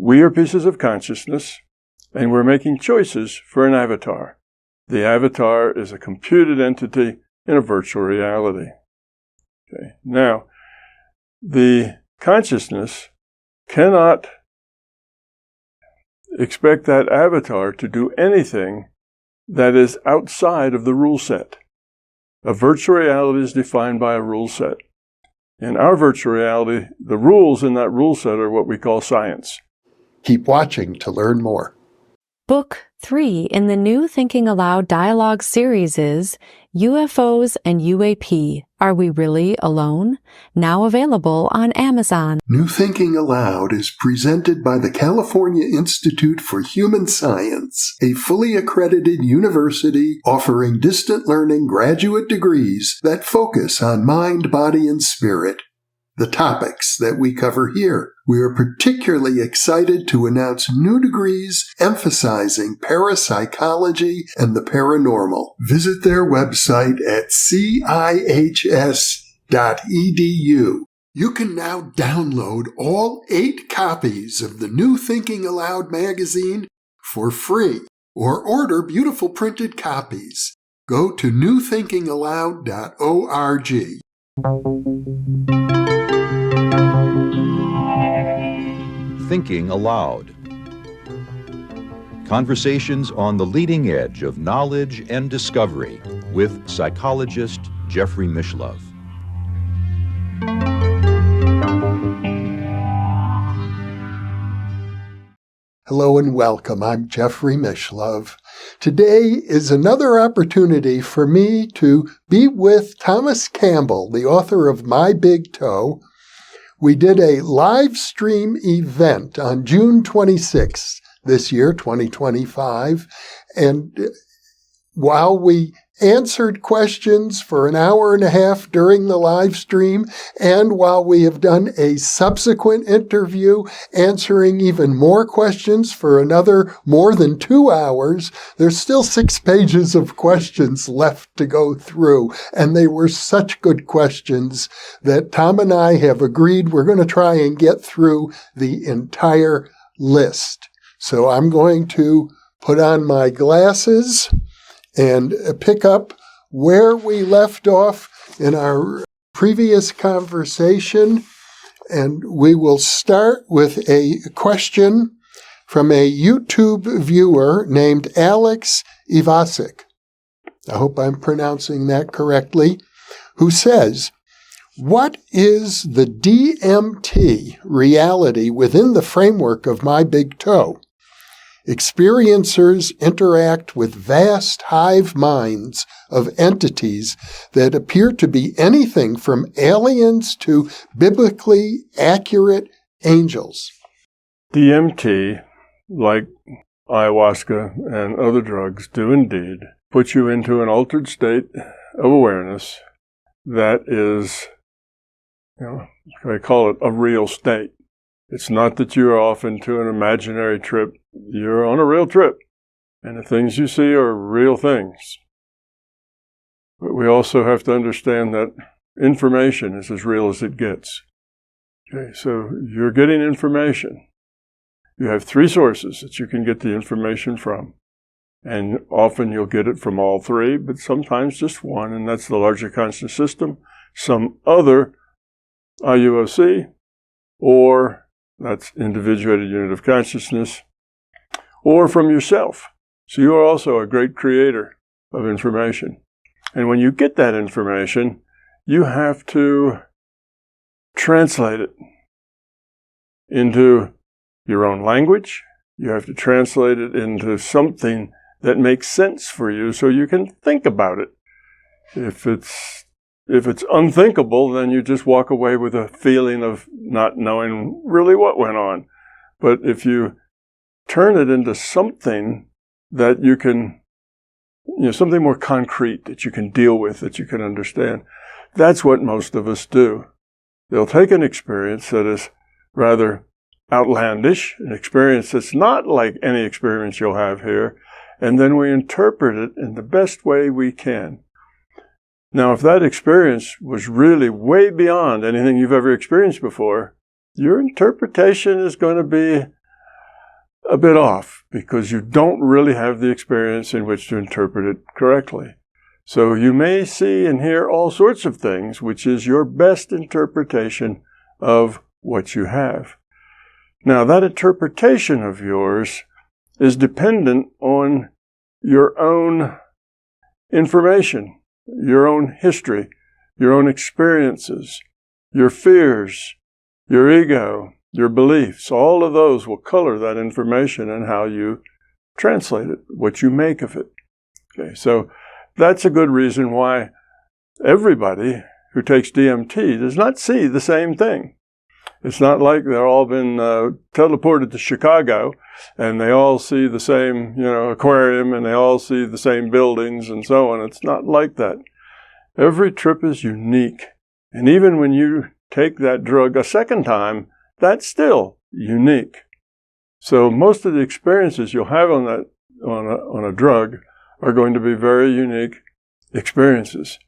We are pieces of consciousness, and we're making choices for an avatar. The avatar is a computed entity in a virtual reality. Okay. Now, the consciousness cannot expect that avatar to do anything that is outside of the rule set. A virtual reality is defined by a rule set. In our virtual reality, the rules in that rule set are what we call science. Keep watching to learn more. Book 3 in the New Thinking Aloud dialogue series is UFOs and UAP, Are We Really Alone? Now available on Amazon. New Thinking Aloud is presented by the California Institute for Human Science, a fully accredited university offering distant learning graduate degrees that focus on mind, body, and spirit. The topics that we cover here. We are particularly excited to announce new degrees emphasizing parapsychology and the paranormal. Visit their website at cihs.edu. You can now download all 8 copies of the New Thinking Aloud magazine for free, or order beautiful printed copies. Go to newthinkingaloud.org. Thinking Aloud. Conversations on the leading edge of knowledge and discovery with psychologist Jeffrey Mishlove. Hello and welcome. I'm Jeffrey Mishlove. Today is another opportunity for me to be with Thomas Campbell, the author of My Big Toe. We did a live stream event on June 26th this year, 2025, and while we answered questions for an hour and a half during the live stream, and while we have done a subsequent interview answering even more questions for another more than 2 hours, there's still 6 pages of questions left to go through. And they were such good questions that Tom and I have agreed we're going to try and get through the entire list. So I'm going to put on my glasses and pick up where we left off in our previous conversation. And we will start with a question from a YouTube viewer named Alex Ivasic. I hope I'm pronouncing that correctly, who says, "What is the DMT reality within the framework of My Big Toe? Experiencers interact with vast hive minds of entities that appear to be anything from aliens to biblically accurate angels." DMT, like ayahuasca and other drugs, do indeed put you into an altered state of awareness that is, I call it a real state. It's not that you're off into an imaginary trip. You're on a real trip, and the things you see are real things. But we also have to understand that information is as real as it gets. Okay, so you're getting information. You have 3 sources that you can get the information from, and often you'll get it from all 3, but sometimes just one, and that's the larger conscious system, some other IUOC, or that's individuated unit of consciousness, or from yourself. So you are also a great creator of information. And when you get that information, you have to translate it into your own language. You have to translate it into something that makes sense for you so you can think about it. If it's unthinkable, then you just walk away with a feeling of not knowing really what went on. But if you turn it into something that you can, something more concrete that you can deal with, that you can understand, that's what most of us do. They'll take an experience that is rather outlandish, an experience that's not like any experience you'll have here, and then we interpret it in the best way we can. Now, if that experience was really way beyond anything you've ever experienced before, your interpretation is going to be a bit off because you don't really have the experience in which to interpret it correctly. So you may see and hear all sorts of things, which is your best interpretation of what you have. Now, that interpretation of yours is dependent on your own information, your own history, your own experiences, your fears, your ego, your beliefs. All of those will color that information and how you translate it, what you make of it. Okay, so that's a good reason why everybody who takes DMT does not see the same thing. It's not like they're all been teleported to Chicago and they all see the same, aquarium and they all see the same buildings and so on. It's not like that. Every trip is unique. And even when you take that drug a second time, that's still unique. So most of the experiences you'll have on a drug are going to be very unique experiences.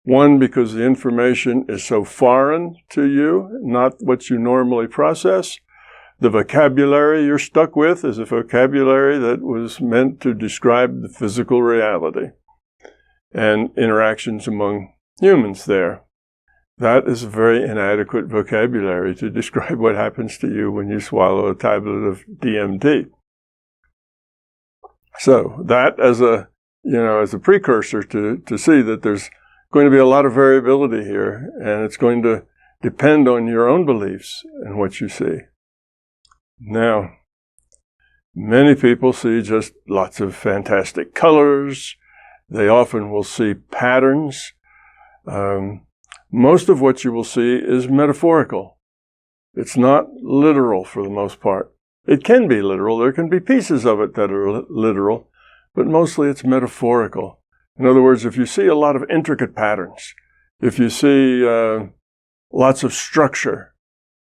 One, because the information is so foreign to you, not what you normally process. The vocabulary you're stuck with is a vocabulary that was meant to describe the physical reality and interactions among humans there. That is a very inadequate vocabulary to describe what happens to you when you swallow a tablet of DMT. So that as a precursor to see that there's going to be a lot of variability here, and it's going to depend on your own beliefs and what you see. Now, many people see just lots of fantastic colors. They often will see patterns. Most of what you will see is metaphorical. It's not literal for the most part. It can be literal. There can be pieces of it that are literal, but mostly it's metaphorical. In other words, if you see a lot of intricate patterns, if you see lots of structure,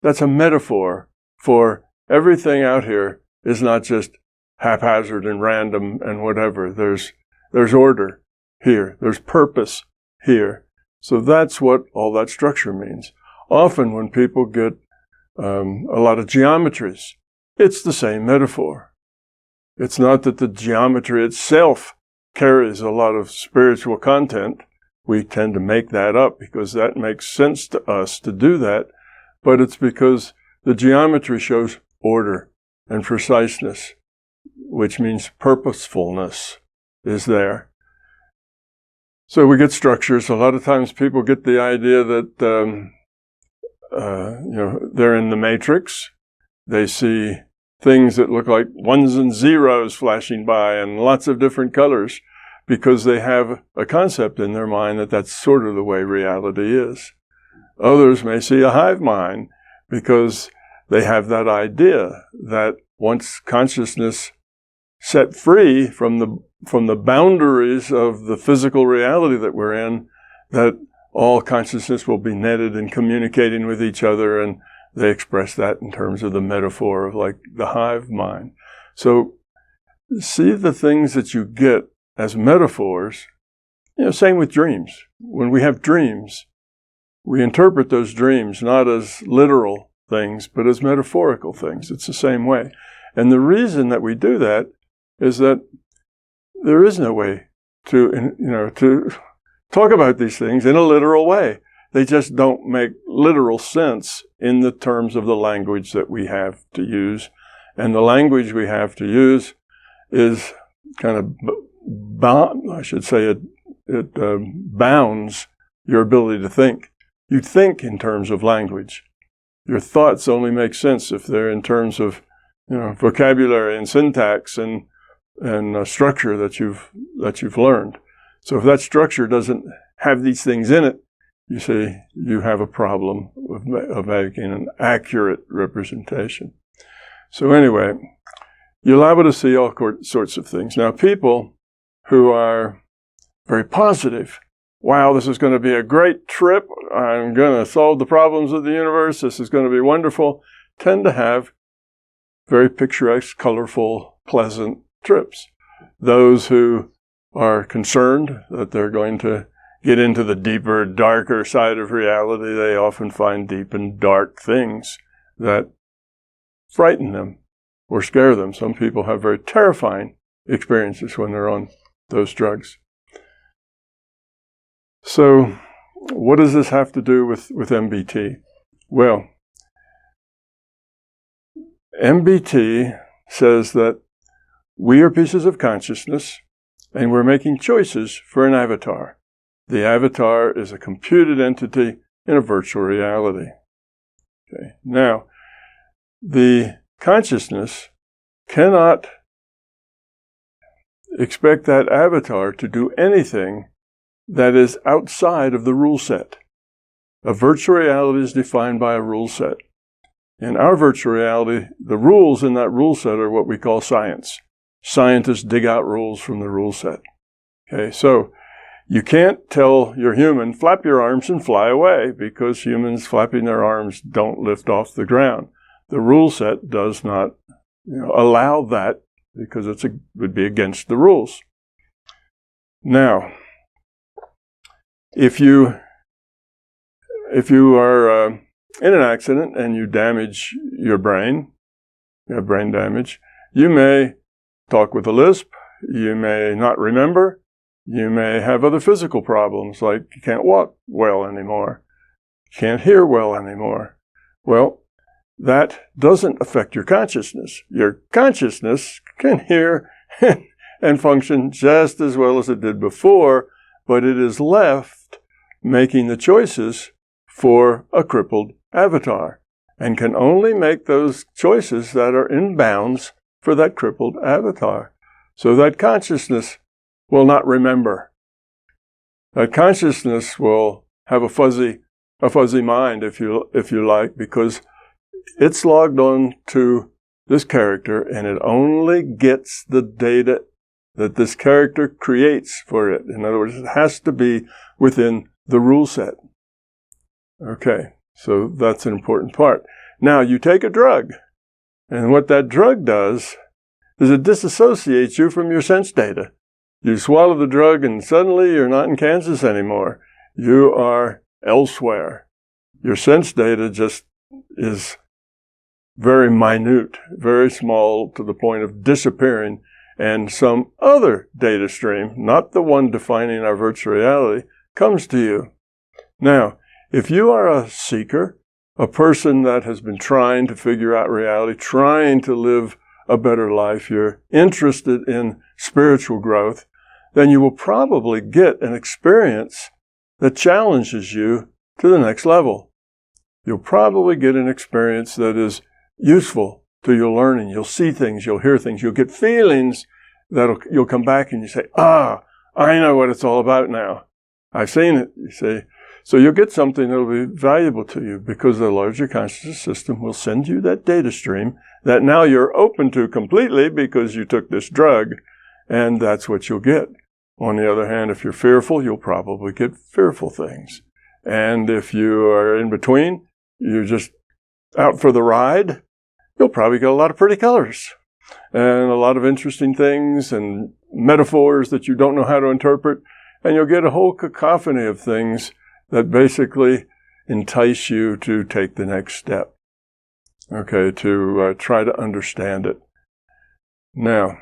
that's a metaphor for everything out here is not just haphazard and random and whatever. There's order here. There's purpose here. So that's what all that structure means. Often when people get a lot of geometries, it's the same metaphor. It's not that the geometry itself carries a lot of spiritual content. We tend to make that up because that makes sense to us to do that, but it's because the geometry shows order and preciseness, which means purposefulness is there. So we get structures. A lot of times people get the idea that they're in the matrix. They see things that look like ones and zeros flashing by and lots of different colors because they have a concept in their mind that that's sort of the way reality is. Others may see a hive mind because they have that idea that once consciousness set free from the boundaries of the physical reality that we're in, that all consciousness will be netted and communicating with each other, and they express that in terms of the metaphor of like the hive mind. So see the things that you get as metaphors. Same with dreams. When we have dreams, we interpret those dreams not as literal things, but as metaphorical things. It's the same way. And the reason that we do that is that there is no way to talk about these things in a literal way. They just don't make literal sense in the terms of the language that we have to use. And the language we have to use is kind of it bounds your ability to think. You think in terms of language. Your thoughts only make sense if they're in terms of vocabulary and syntax and structure that you've learned. So if that structure doesn't have these things in it, you see, you have a problem of making an accurate representation. So anyway, you're liable to see all sorts of things. Now, people who are very positive, wow, this is going to be a great trip, I'm going to solve the problems of the universe, this is going to be wonderful, tend to have very picturesque, colorful, pleasant trips. Those who are concerned that they're going to get into the deeper, darker side of reality, they often find deep and dark things that frighten them. or scare them. Some people have very terrifying experiences when they're on those drugs. So, what does this have to do with MBT? Well, MBT says that we are pieces of consciousness and we're making choices for an avatar. The avatar is a computed entity in a virtual reality. Okay. Now, the consciousness cannot expect that avatar to do anything that is outside of the rule set. A virtual reality is defined by a rule set. In our virtual reality, the rules in that rule set are what we call science. Scientists dig out rules from the rule set. Okay, so you can't tell your human, flap your arms and fly away, because humans flapping their arms don't lift off the ground. The rule set does not allow that, because it would be against the rules. Now, if you are in an accident and you damage your brain, you have brain damage, you may talk with a lisp, you may not remember, you may have other physical problems, like you can't walk well anymore, can't hear well anymore. Well, that doesn't affect your consciousness. Your consciousness can hear and function just as well as it did before, but it is left making the choices for a crippled avatar, and can only make those choices that are in bounds for that crippled avatar. So that consciousness will not remember. That consciousness will have a fuzzy mind, if you like, because it's logged on to this character, and it only gets the data that this character creates for it. In other words, it has to be within the rule set. Okay, so that's an important part. Now, you take a drug, and what that drug does is it disassociates you from your sense data. You swallow the drug, and suddenly you're not in Kansas anymore. You are elsewhere. Your sense data just is very minute, very small, to the point of disappearing, and some other data stream, not the one defining our virtual reality, comes to you. Now, if you are a seeker, a person that has been trying to figure out reality, trying to live a better life, you're interested in spiritual growth, then you will probably get an experience that challenges you to the next level. You'll probably get an experience that is useful to your learning. You'll see things, you'll hear things, you'll get feelings that you'll come back and you say, I know what it's all about now. I've seen it, you see. So you'll get something that will be valuable to you, because the larger consciousness system will send you that data stream that now you're open to completely because you took this drug, and that's what you'll get. On the other hand, if you're fearful, you'll probably get fearful things. And if you are in between, you're just out for the ride, you'll probably get a lot of pretty colors and a lot of interesting things and metaphors that you don't know how to interpret, and you'll get a whole cacophony of things that basically entice you to take the next step, okay, to try to understand it. Now,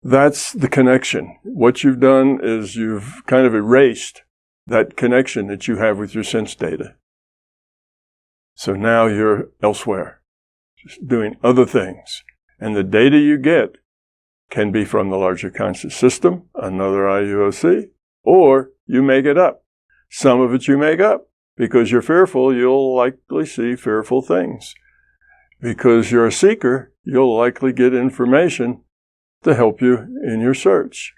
that's the connection. What you've done is you've kind of erased that connection that you have with your sense data. So now you're elsewhere, just doing other things. And the data you get can be from the larger conscious system, another IUOC, or you make it up. Some of it you make up. Because you're fearful, you'll likely see fearful things. Because you're a seeker, you'll likely get information to help you in your search.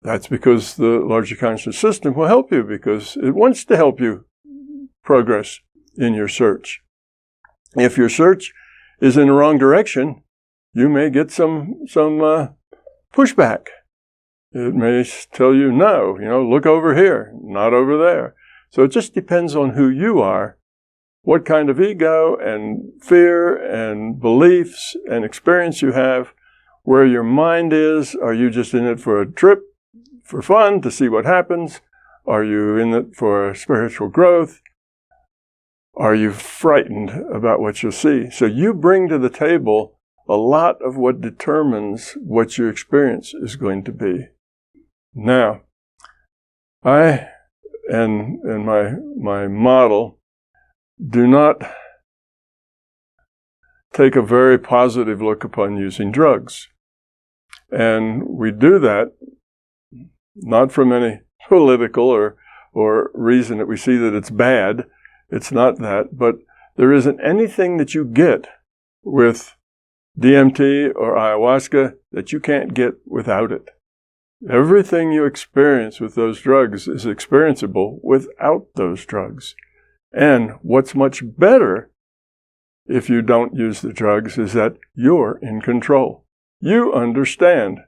That's because the larger conscious system will help you, because it wants to help you progress in your search. If your search is in the wrong direction, you may get some pushback. It may tell you, no, look over here, not over there. So it just depends on who you are, what kind of ego and fear and beliefs and experience you have, where your mind is. Are you just in it for a trip, for fun, to see what happens? Are you in it for spiritual growth? are you frightened about what you'll see? So you bring to the table a lot of what determines what your experience is going to be. Now, I and my model do not take a very positive look upon using drugs. And we do that not from any political or reason that we see that it's bad. It's not that. But there isn't anything that you get with DMT or ayahuasca that you can't get without it. Everything you experience with those drugs is experienceable without those drugs. And what's much better if you don't use the drugs is that you're in control. You understand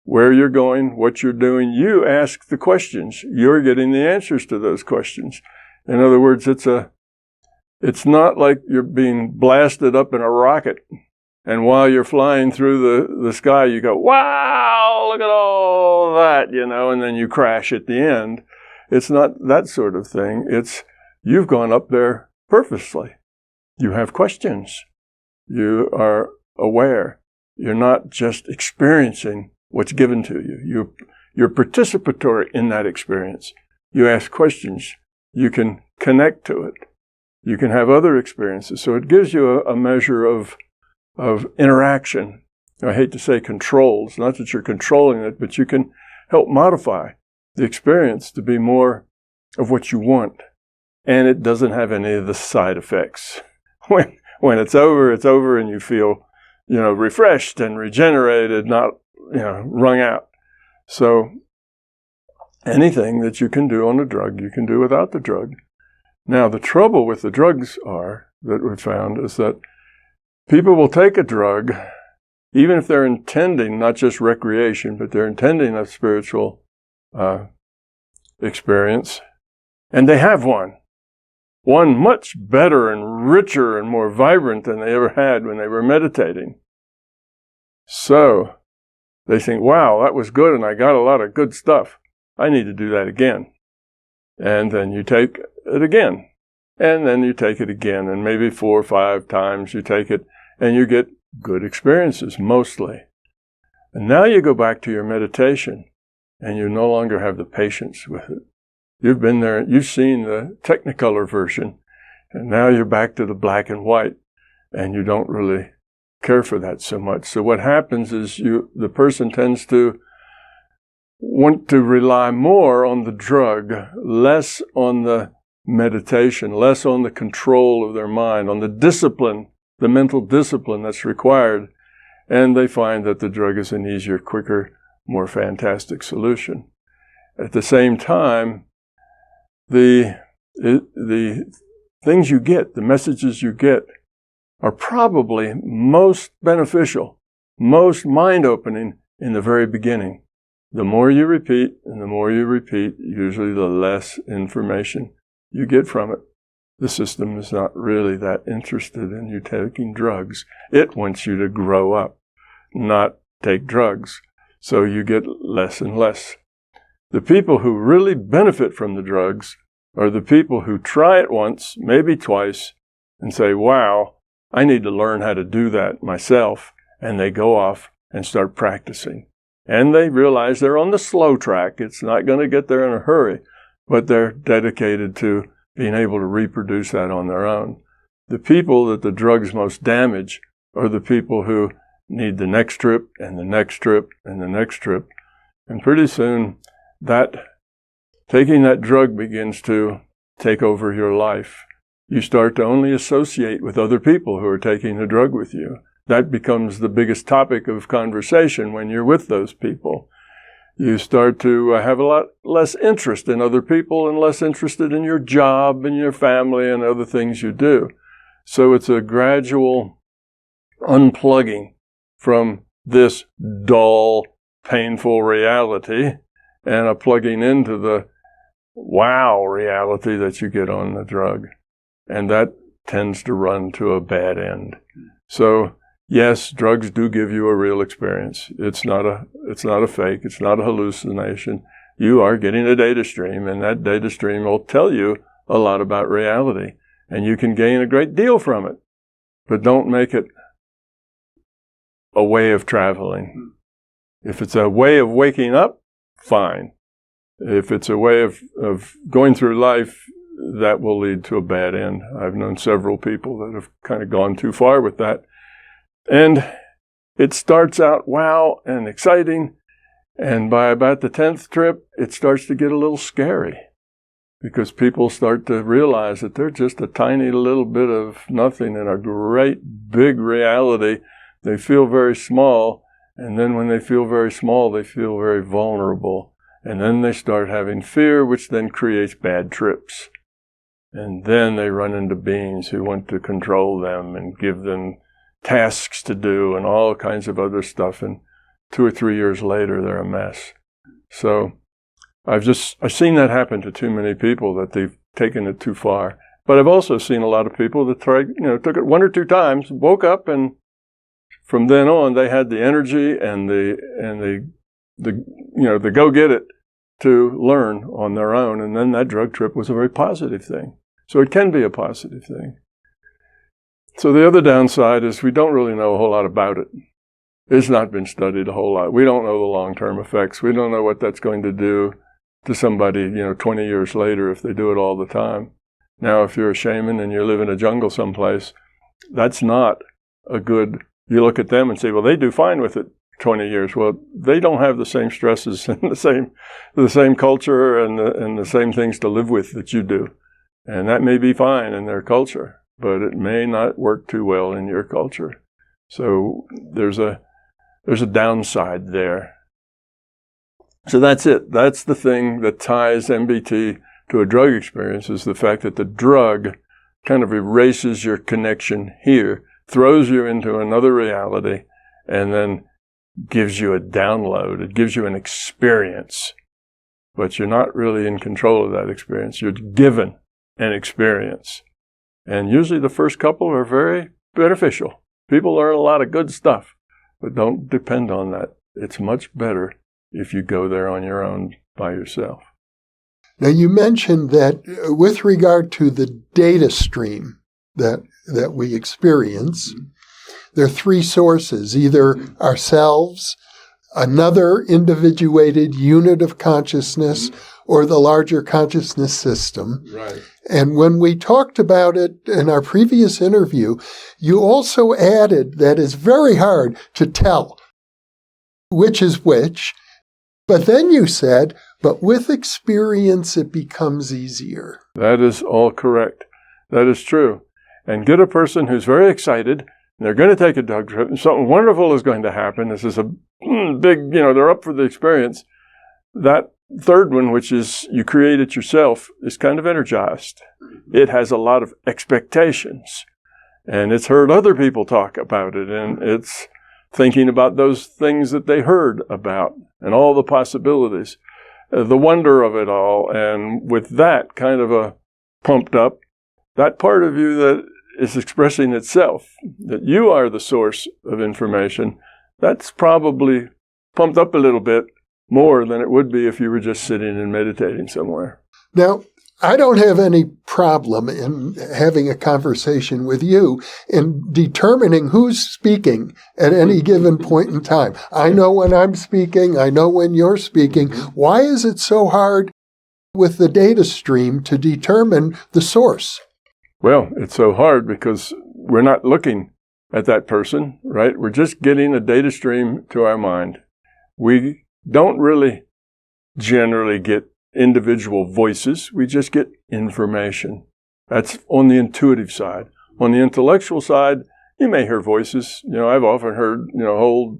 where you're going, what you're doing. You ask the questions. You're getting the answers to those questions. In other words, it's not like you're being blasted up in a rocket. And while you're flying through the sky, you go, wow, look at all that, and then you crash at the end. It's not that sort of thing. It's you've gone up there purposely. You have questions. You are aware. You're not just experiencing what's given to you. You're participatory in that experience. You ask questions. You can connect to it. You can have other experiences. So it gives you a measure of interaction. I hate to say control. It's not that you're controlling it, but you can help modify the experience to be more of what you want. And it doesn't have any of the side effects. When it's over and you feel, refreshed and regenerated, not, wrung out. So anything that you can do on a drug, you can do without the drug. Now, the trouble with the drugs that we found is that people will take a drug, even if they're intending not just recreation, but they're intending a spiritual experience, and they have one much better and richer and more vibrant than they ever had when they were meditating. So they think, wow, that was good, and I got a lot of good stuff. I need to do that again. And then you take it again, and then you take it again, and maybe 4 or 5 times you take it, and you get good experiences, mostly. And now you go back to your meditation, and you no longer have the patience with it. You've been there, you've seen the Technicolor version, and now you're back to the black and white, and you don't really care for that so much. So what happens is the person tends to want to rely more on the drug, less on the meditation, less on the control of their mind, on the discipline, the mental discipline that's required, and they find that the drug is an easier, quicker, more fantastic solution. At the same time, the things you get, the messages you get, are probably most beneficial, most mind-opening in the very beginning. The more you repeat, and the more you repeat, usually the less information you get from it. The system is not really that interested in you taking drugs. It wants you to grow up, not take drugs. So you get less and less. The people who really benefit from the drugs are the people who try it once, maybe twice, and say, wow, I need to learn how to do that myself. And they go off and start practicing. And they realize they're on the slow track. It's not going to get there in a hurry, but they're dedicated to being able to reproduce that on their own. The people that the drugs most damage are the people who need the next trip and the next trip and the next trip. And pretty soon, taking that drug begins to take over your life. You start to only associate with other people who are taking the drug with you. That becomes the biggest topic of conversation when you're with those people. You start to have a lot less interest in other people and less interested in your job and your family and other things you do. So it's a gradual unplugging from this dull, painful reality and a plugging into the wow reality that you get on the drug. And that tends to run to a bad end. So yes, drugs do give you a real experience. It's not a fake. It's not a hallucination. You are getting a data stream, and that data stream will tell you a lot about reality. and you can gain a great deal from it. But don't make it a way of traveling. If it's a way of waking up, fine. If it's a way of going through life, that will lead to a bad end. I've known several people that have kind of gone too far with that. And it starts out wow and exciting, and by about the 10th trip, it starts to get a little scary because people start to realize that they're just a tiny little bit of nothing in a great big reality. They feel very small, and then when they feel very small, they feel very vulnerable. And then they start having fear, which then creates bad trips. And then they run into beings who want to control them and give them tasks to do and all kinds of other stuff. And 2 or 3 years later, they're a mess. So I've seen that happen to too many people, that they've taken it too far. But I've also seen a lot of people that took it 1 or 2 times, woke up, and from then on, they had the energy and the go get it to learn on their own. And then that drug trip was a very positive thing. So it can be a positive thing. So the other downside is we don't really know a whole lot about it. It's not been studied a whole lot. We don't know the long-term effects. We don't know what that's going to do to somebody, 20 years later if they do it all the time. Now, if you're a shaman and you live in a jungle someplace, that's not a good, you look at them and say, well, they do fine with it 20 years. Well, they don't have the same stresses and the same culture and the same things to live with that you do. And that may be fine in their culture, but it may not work too well in your culture. So there's a downside there. So that's it. That's the thing that ties MBT to a drug experience, is the fact that the drug kind of erases your connection here, throws you into another reality, and then gives you a download. It gives you an experience, but you're not really in control of that experience. You're given an experience. And usually the first couple are very beneficial. People learn a lot of good stuff, but don't depend on that. It's much better if you go there on your own by yourself. Now, you mentioned that with regard to the data stream that we experience, there are 3 sources: either ourselves, another individuated unit of consciousness, or the larger consciousness system. Right. And when we talked about it in our previous interview, you also added that it's very hard to tell which is which. But then you said, but with experience, it becomes easier. That is all correct. That is true. And get a person who's very excited, and they're going to take a drug trip, and something wonderful is going to happen. This is a big, they're up for the experience. That third one, which is you create it yourself, is kind of energized. It has a lot of expectations, and it's heard other people talk about it, and it's thinking about those things that they heard about and all the possibilities, the wonder of it all. And with that kind of a pumped up, that part of you that is expressing itself, that you are the source of information, that's probably pumped up a little bit more than it would be if you were just sitting and meditating somewhere. Now, I don't have any problem in having a conversation with you in determining who's speaking at any given point in time. I know when I'm speaking. I know when you're speaking. Why is it so hard with the data stream to determine the source? Well, it's so hard because we're not looking at that person, right? We're just getting a data stream to our mind. We don't really generally get individual voices. We just get information. That's on the intuitive side. On the intellectual side, you may hear voices. I've often heard, whole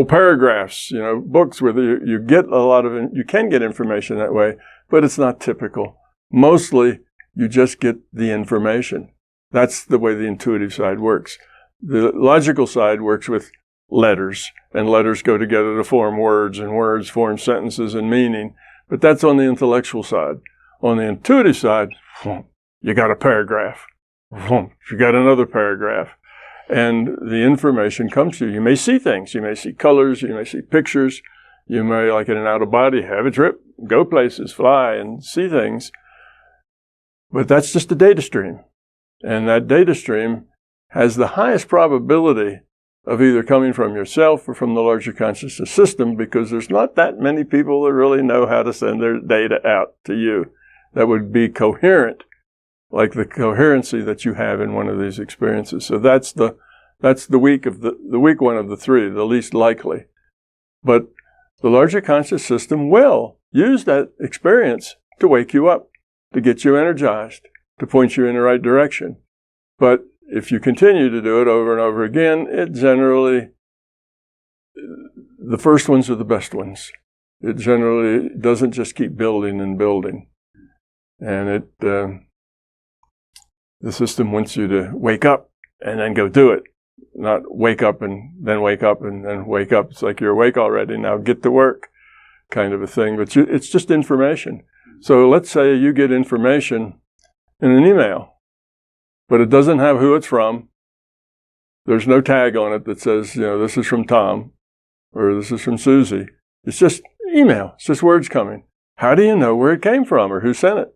paragraphs, books where you get a lot of, you can get information that way, but it's not typical. Mostly, you just get the information. That's the way the intuitive side works. The logical side works with letters, and letters go together to form words, and words form sentences and meaning. But that's on the intellectual side. On the intuitive side, you got a paragraph. You got another paragraph. And the information comes to you. You may see things. You may see colors. You may see pictures. You may, like in an out-of-body, have a trip, go places, fly, and see things. But that's just a data stream. And that data stream has the highest probability of either coming from yourself or from the larger consciousness system, because there's not that many people that really know how to send their data out to you that would be coherent, like the coherency that you have in one of these experiences. So that's the weak one of the three, the least likely. But the larger conscious system will use that experience to wake you up, to get you energized, to point you in the right direction. But if you continue to do it over and over again, it generally, the first ones are the best ones. It generally doesn't just keep building and building. And the system wants you to wake up and then go do it, not wake up and then wake up and then wake up. It's like you're awake already, now get to work kind of a thing. But it's just information. So let's say you get information in an email, but it doesn't have who it's from. There's no tag on it that says, this is from Tom or this is from Susie. It's just email. It's just words coming. How do you know where it came from or who sent it?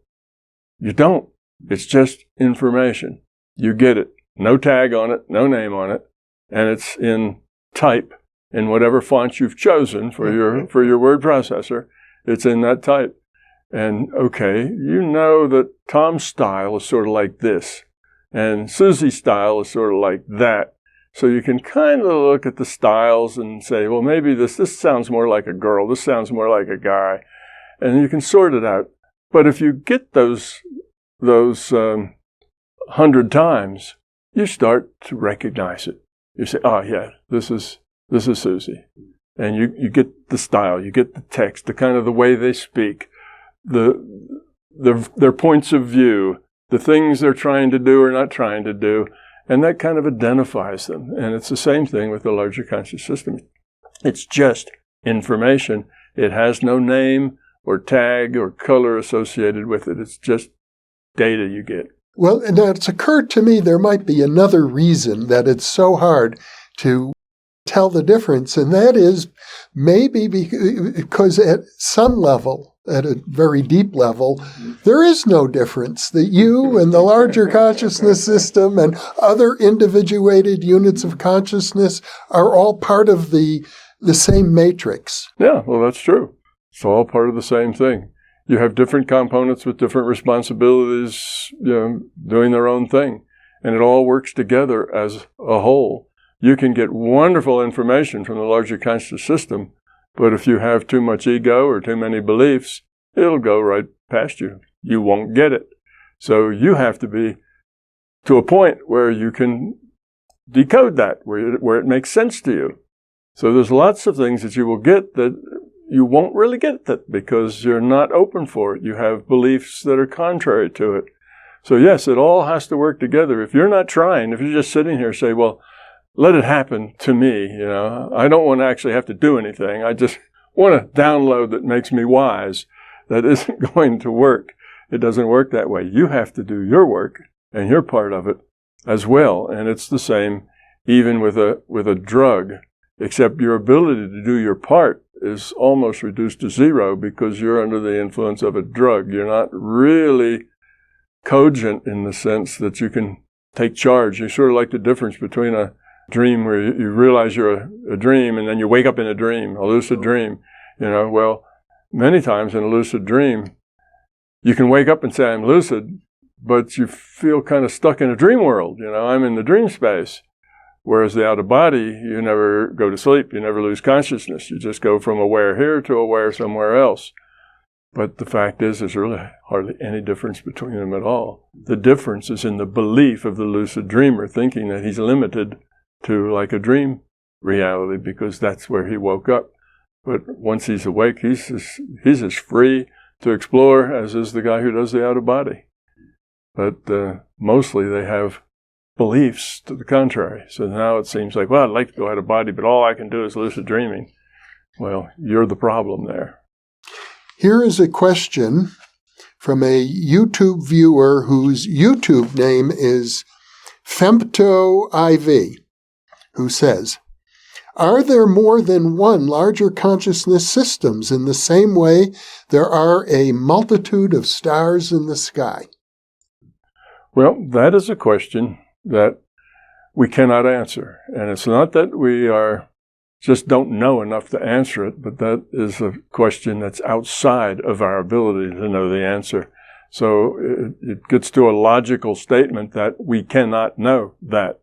You don't. It's just information. You get it. No tag on it, no name on it, and it's in type in whatever font you've chosen for your word processor. It's in that type. And okay, you know that Tom's style is sort of like this, and Susie's style is sort of like that. So you can kind of look at the styles and say, well, maybe this sounds more like a girl, this sounds more like a guy, and you can sort it out. But if you get those 100 times, you start to recognize it. You say, oh yeah, this is Susie. And you get the style, you get the text, the kind of the way they speak, their points of view, the things they're trying to do or not trying to do, and that kind of identifies them. And it's the same thing with the larger conscious system. It's just information. It has no name or tag or color associated with it. It's just data you get. Well, now it's occurred to me there might be another reason that it's so hard to tell the difference, and that is maybe because at some level, at a very deep level, there is no difference. That you and the larger consciousness system and other individuated units of consciousness are all part of the same matrix. Yeah, well, that's true. It's all part of the same thing. You have different components with different responsibilities, doing their own thing. And it all works together as a whole. You can get wonderful information from the larger conscious system, but if you have too much ego or too many beliefs, it'll go right past you. You won't get it. So you have to be to a point where you can decode that, where it makes sense to you. So there's lots of things that you will get that you won't really get that because you're not open for it. You have beliefs that are contrary to it. So yes, it all has to work together. If you're not trying, if you're just sitting here and say, well, let it happen to me, I don't want to actually have to do anything. I just want a download that makes me wise. That isn't going to work. It doesn't work that way. You have to do your work and your part of it as well. And it's the same even with a drug, except your ability to do your part is almost reduced to zero because you're under the influence of a drug. You're not really cogent in the sense that you can take charge. You sort of like the difference between a dream where you realize you're a dream and then you wake up in a dream, a lucid dream. Well, many times in a lucid dream, you can wake up and say, I'm lucid, but you feel kind of stuck in a dream world. I'm in the dream space. Whereas the out of body, you never go to sleep. You never lose consciousness. You just go from aware here to aware somewhere else. But the fact is, there's really hardly any difference between them at all. The difference is in the belief of the lucid dreamer, thinking that he's limited to like a dream reality because that's where he woke up. But once he's awake, he's as free to explore as is the guy who does the out of body. But mostly they have beliefs to the contrary. So now it seems like, well, I'd like to go out of body, but all I can do is lucid dreaming. Well, you're the problem there. Here is a question from a YouTube viewer whose YouTube name is Fempto IV, who says, are there more than one larger consciousness systems in the same way there are a multitude of stars in the sky? Well, that is a question that we cannot answer. And it's not that we just don't know enough to answer it, but that is a question that's outside of our ability to know the answer. So it gets to a logical statement that we cannot know that.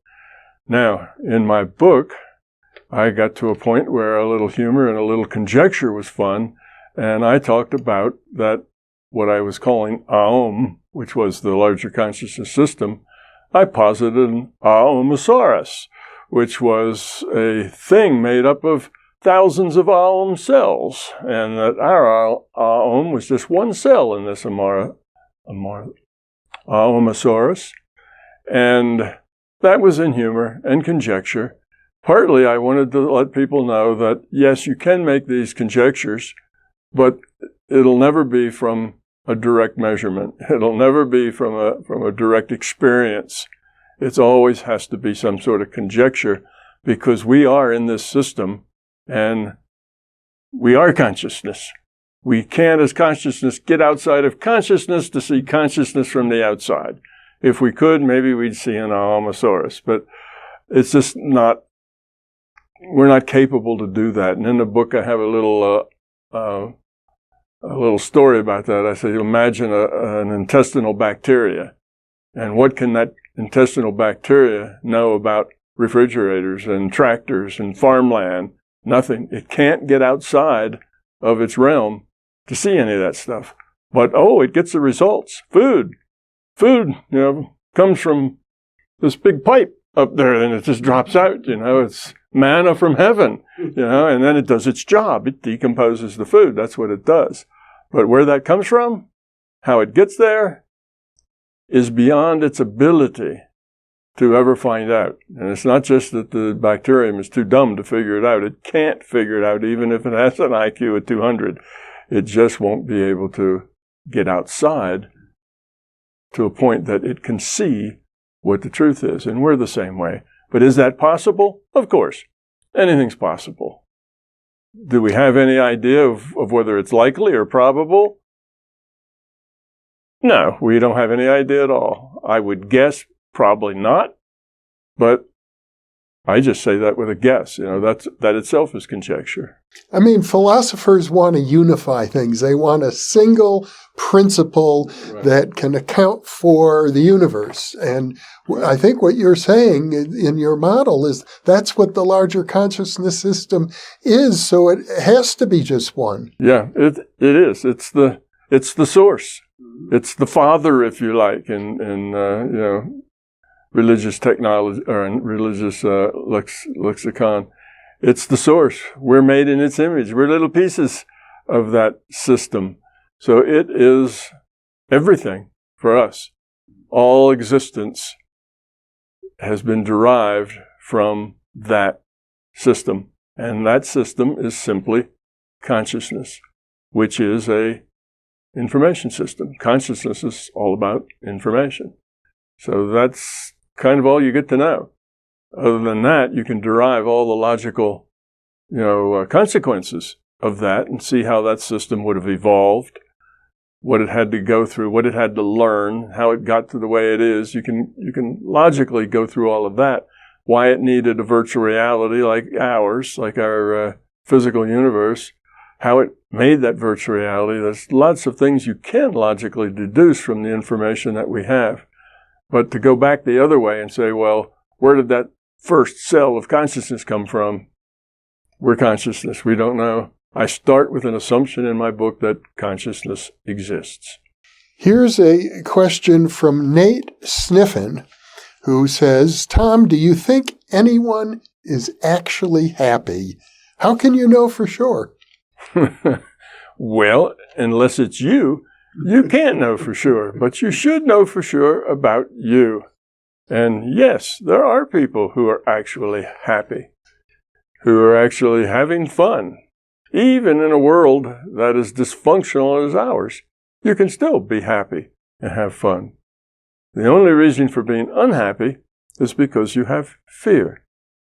Now, in my book, I got to a point where a little humor and a little conjecture was fun, and I talked about that what I was calling Aum, which was the larger consciousness system. I posited an Aumosaurus, which was a thing made up of thousands of Aum cells, and that our Aum was just one cell in this Aumosaurus. And that was in humor and conjecture. Partly I wanted to let people know that, yes, you can make these conjectures, but it'll never be from a direct measurement. It'll never be from a direct experience. It always has to be some sort of conjecture, because we are in this system and we are consciousness. We can't, as consciousness, get outside of consciousness to see consciousness from the outside. If we could, maybe we'd see an Almosaurus, but it's just not, we're not capable to do that. And in the book, I have a little story about that. I say, imagine an intestinal bacteria, and what can that intestinal bacteria know about refrigerators and tractors and farmland? Nothing. It can't get outside of its realm to see any of that stuff. But, it gets the results. Food, comes from this big pipe up there, and it just drops out, it's manna from heaven, and then it does its job. It decomposes the food. That's what it does. But where that comes from, how it gets there, is beyond its ability to ever find out. And it's not just that the bacterium is too dumb to figure it out. It can't figure it out, even if it has an IQ of 200. It just won't be able to get outside to a point that it can see what the truth is. And we're the same way. But is that possible? Of course. Anything's possible. Do we have any idea of whether it's likely or probable? No, we don't have any idea at all. I would guess probably not, but I just say that with a guess. That itself is conjecture. I mean, philosophers want to unify things. They want a single principle that can account for the universe. And I think what you're saying in your model is that's what the larger consciousness system is. So it has to be just one. Yeah, it is. It's the source. It's the father, if you like, in religious technology or in religious lexicon. It's the source. We're made in its image. We're little pieces of that system. So it is everything for us. All existence has been derived from that system. And that system is simply consciousness, which is a information system. Consciousness is all about information. So that's kind of all you get to know. Other than that, you can derive all the logical, consequences of that and see how that system would have evolved, what it had to go through, what it had to learn, how it got to the way it is. You can logically go through all of that. Why it needed a virtual reality like ours, like our physical universe, how it made that virtual reality. There's lots of things you can logically deduce from the information that we have. But to go back the other way and say, well, where did that first cell of consciousness come from? We're consciousness. We don't know. I start with an assumption in my book that consciousness exists. Here's a question from Nate Sniffen, who says, Tom, do you think anyone is actually happy? How can you know for sure? Well, unless it's you can't know for sure, but you should know for sure about you. And yes, there are people who are actually happy, who are actually having fun. Even in a world that is dysfunctional as ours, you can still be happy and have fun. The only reason for being unhappy is because you have fear.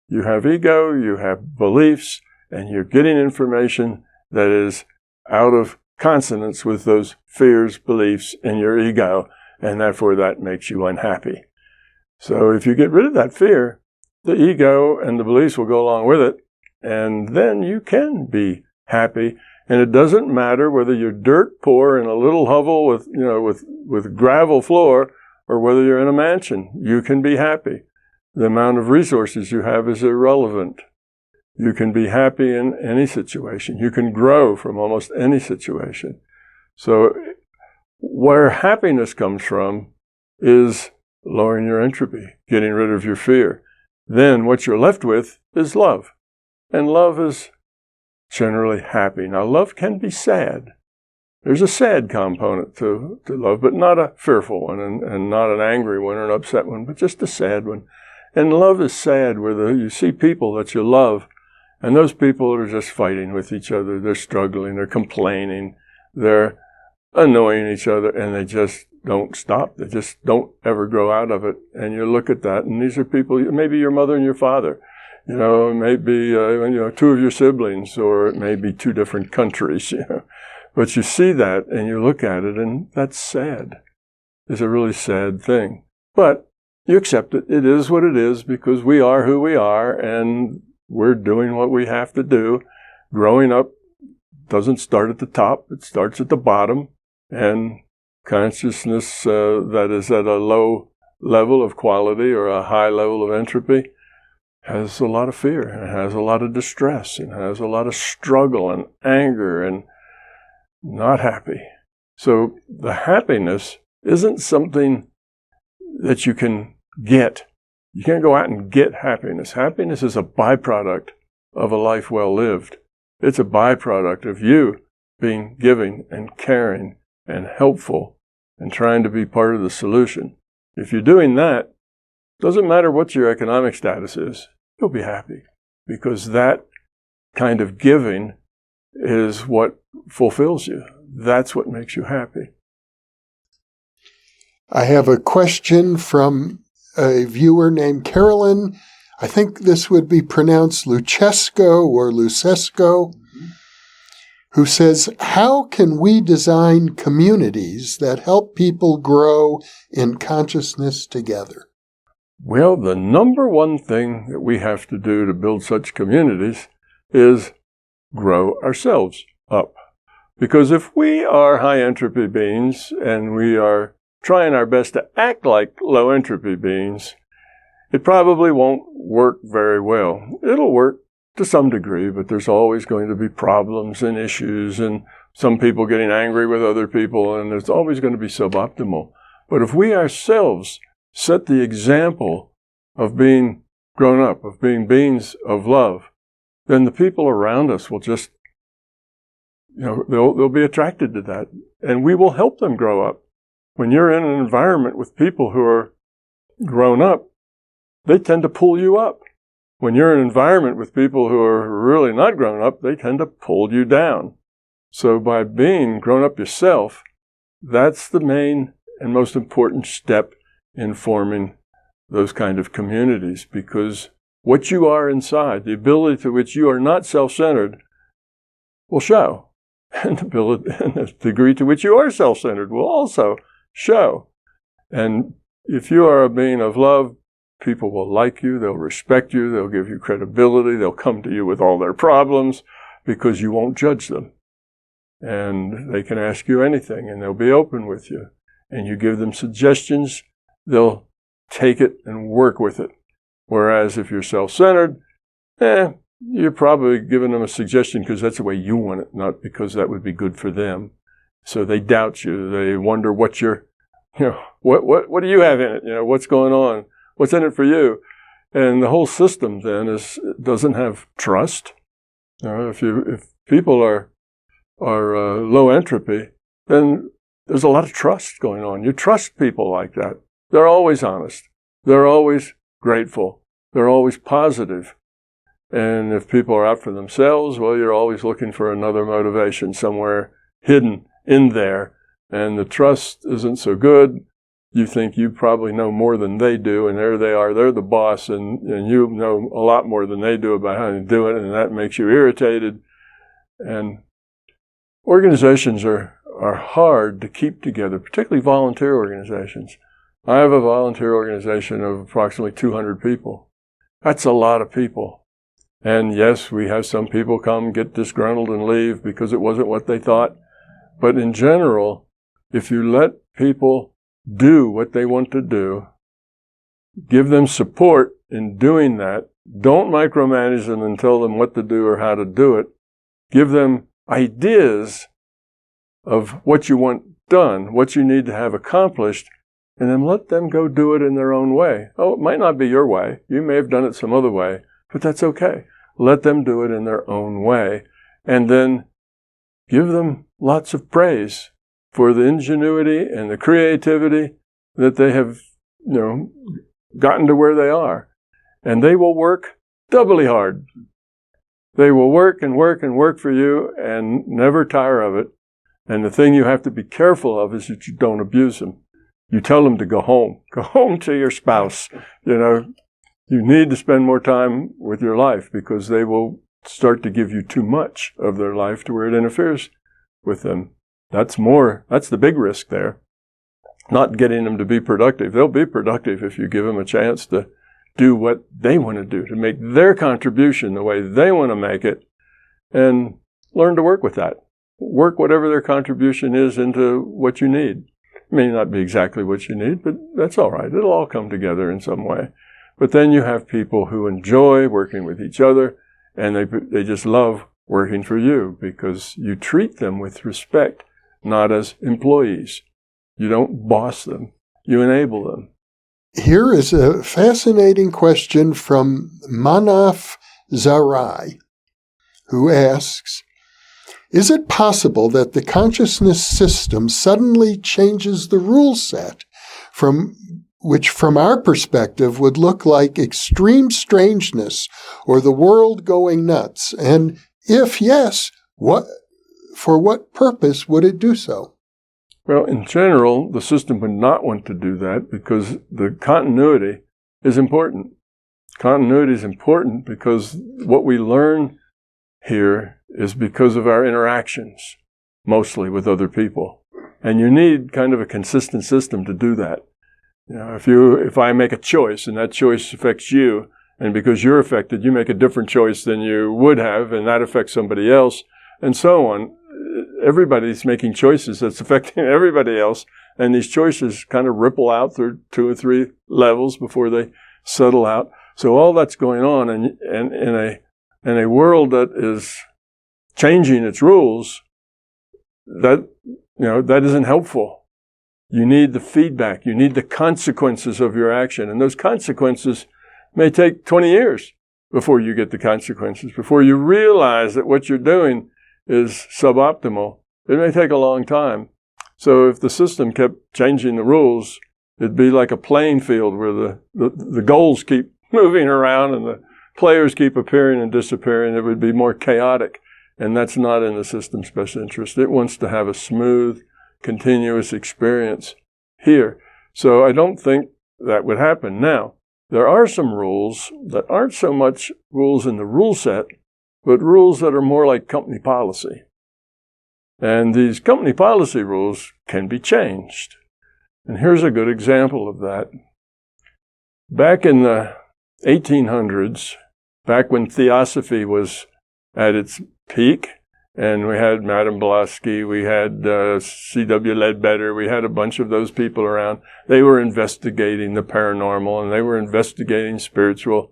You have ego, you have beliefs, and you're getting information that is out of consonance with those fears, beliefs, and your ego. and therefore that makes you unhappy. So if you get rid of that fear, the ego and the beliefs will go along with it, and then you can be happy. And it doesn't matter whether you're dirt poor in a little hovel with gravel floor, or whether you're in a mansion. You can be happy. The amount of resources you have is irrelevant. You can be happy in any situation. You can grow from almost any situation. So where happiness comes from is lowering your entropy, getting rid of your fear. Then what you're left with is love. And love is generally happy. Now, love can be sad. There's a sad component to love, but not a fearful one, and not an angry one or an upset one, but just a sad one. And love is sad where you see people that you love, and those people are just fighting with each other. They're struggling, they're complaining, they're annoying each other, and they just don't stop. They just don't ever grow out of it. And you look at that, and these are people, maybe your mother and your father, maybe two of your siblings, or it may be two different countries, But you see that, and you look at it, and that's sad. It's a really sad thing. But you accept it. It is what it is, because we are who we are, and we're doing what we have to do. Growing up doesn't start at the top. It starts at the bottom. And consciousness that is at a low level of quality or a high level of entropy has a lot of fear, and has a lot of distress, and has a lot of struggle and anger and not happy. So the happiness isn't something that you can get. You can't go out and get happiness. Happiness is a byproduct of a life well lived. It's a byproduct of you being giving and caring and helpful and trying to be part of the solution. If you're doing that, doesn't matter what your economic status is, you'll be happy, because that kind of giving is what fulfills you. That's what makes you happy. I have a question from a viewer named Carolyn. I think this would be pronounced Lucesco or Lucesco, who says, how can we design communities that help people grow in consciousness together? Well, the number one thing that we have to do to build such communities is grow ourselves up. Because if we are high entropy beings and we are trying our best to act like low entropy beings, it probably won't work very well. It'll work to some degree, but there's always going to be problems and issues, and some people getting angry with other people, and there's always going to be suboptimal. But if we ourselves set the example of being grown up, of being beings of love, then the people around us will just, they'll be attracted to that, and we will help them grow up. When you're in an environment with people who are grown up, they tend to pull you up. When you're in an environment with people who are really not grown up, they tend to pull you down. So by being grown up yourself, that's the main and most important step in forming those kind of communities, because what you are inside, the ability to which you are not self-centered, will show. And the degree to which you are self-centered will also show. And if you are a being of love, people will like you, they'll respect you, they'll give you credibility, they'll come to you with all their problems because you won't judge them. And they can ask you anything, and they'll be open with you. And you give them suggestions, they'll take it and work with it. Whereas if you're self-centered, you're probably giving them a suggestion because that's the way you want it, not because that would be good for them. So they doubt you. They wonder what what do you have in it? What's going on? What's in it for you? And the whole system then doesn't have trust. If people are low entropy, then there's a lot of trust going on. You trust people like that. They're always honest. They're always grateful. They're always positive. And if people are out for themselves, well, you're always looking for another motivation somewhere hidden in there. And the trust isn't so good. You think you probably know more than they do, and there they are, they're the boss, and you know a lot more than they do about how to do it, and that makes you irritated. And organizations are are hard to keep together, particularly volunteer organizations. I have a volunteer organization of approximately 200 people. That's a lot of people. And yes, we have some people come, get disgruntled, and leave because it wasn't what they thought. But in general, if you let people do what they want to do, give them support in doing that, don't micromanage them and tell them what to do or how to do it. Give them ideas of what you want done, what you need to have accomplished, and then let them go do it in their own way. Oh, it might not be your way. You may have done it some other way, but that's okay. Let them do it in their own way, and then give them lots of praise for the ingenuity and the creativity that they have, gotten to where they are. And they will work doubly hard. They will work and work and work for you and never tire of it. And the thing you have to be careful of is that you don't abuse them. You tell them to go home. Go home to your spouse. You need to spend more time with your life because they will start to give you too much of their life to where it interferes with them. That's the big risk there. Not getting them to be productive. They'll be productive if you give them a chance to do what they want to do, to make their contribution the way they want to make it, and learn to work with that. Work whatever their contribution is into what you need. It may not be exactly what you need, but that's all right. It'll all come together in some way. But then you have people who enjoy working with each other, and they just love working for you because you treat them with respect, not as employees. You don't boss them. You enable them. Here is a fascinating question from Manaf Zarai, who asks, is it possible that the consciousness system suddenly changes the rule set, which from our perspective would look like extreme strangeness or the world going nuts? And if yes, for what purpose would it do so? Well, in general, the system would not want to do that because the continuity is important. Continuity is important because what we learn here is because of our interactions, mostly with other people. And you need kind of a consistent system to do that. If I make a choice and that choice affects you, and because you're affected, you make a different choice than you would have, and that affects somebody else, and so on. Everybody's making choices that's affecting everybody else, and these choices kind of ripple out through 2 or 3 levels before they settle out. So all that's going on, and in a world that is changing its rules, that isn't helpful. You need the feedback. You need the consequences of your action, and those consequences may take 20 years before you get the consequences, before you realize that what you're doing is suboptimal. It may take a long time. So if the system kept changing the rules, it'd be like a playing field where the goals keep moving around and the players keep appearing and disappearing. It would be more chaotic, and that's not in the system's best interest. It wants to have a smooth, continuous experience here. So I don't think that would happen. Now, there are some rules that aren't so much rules in the rule set, but rules that are more like company policy. And these company policy rules can be changed. And here's a good example of that. Back in the 1800s, back when theosophy was at its peak, and we had Madame Blavatsky, we had C.W. Ledbetter, we had a bunch of those people around. They were investigating the paranormal, and they were investigating spiritual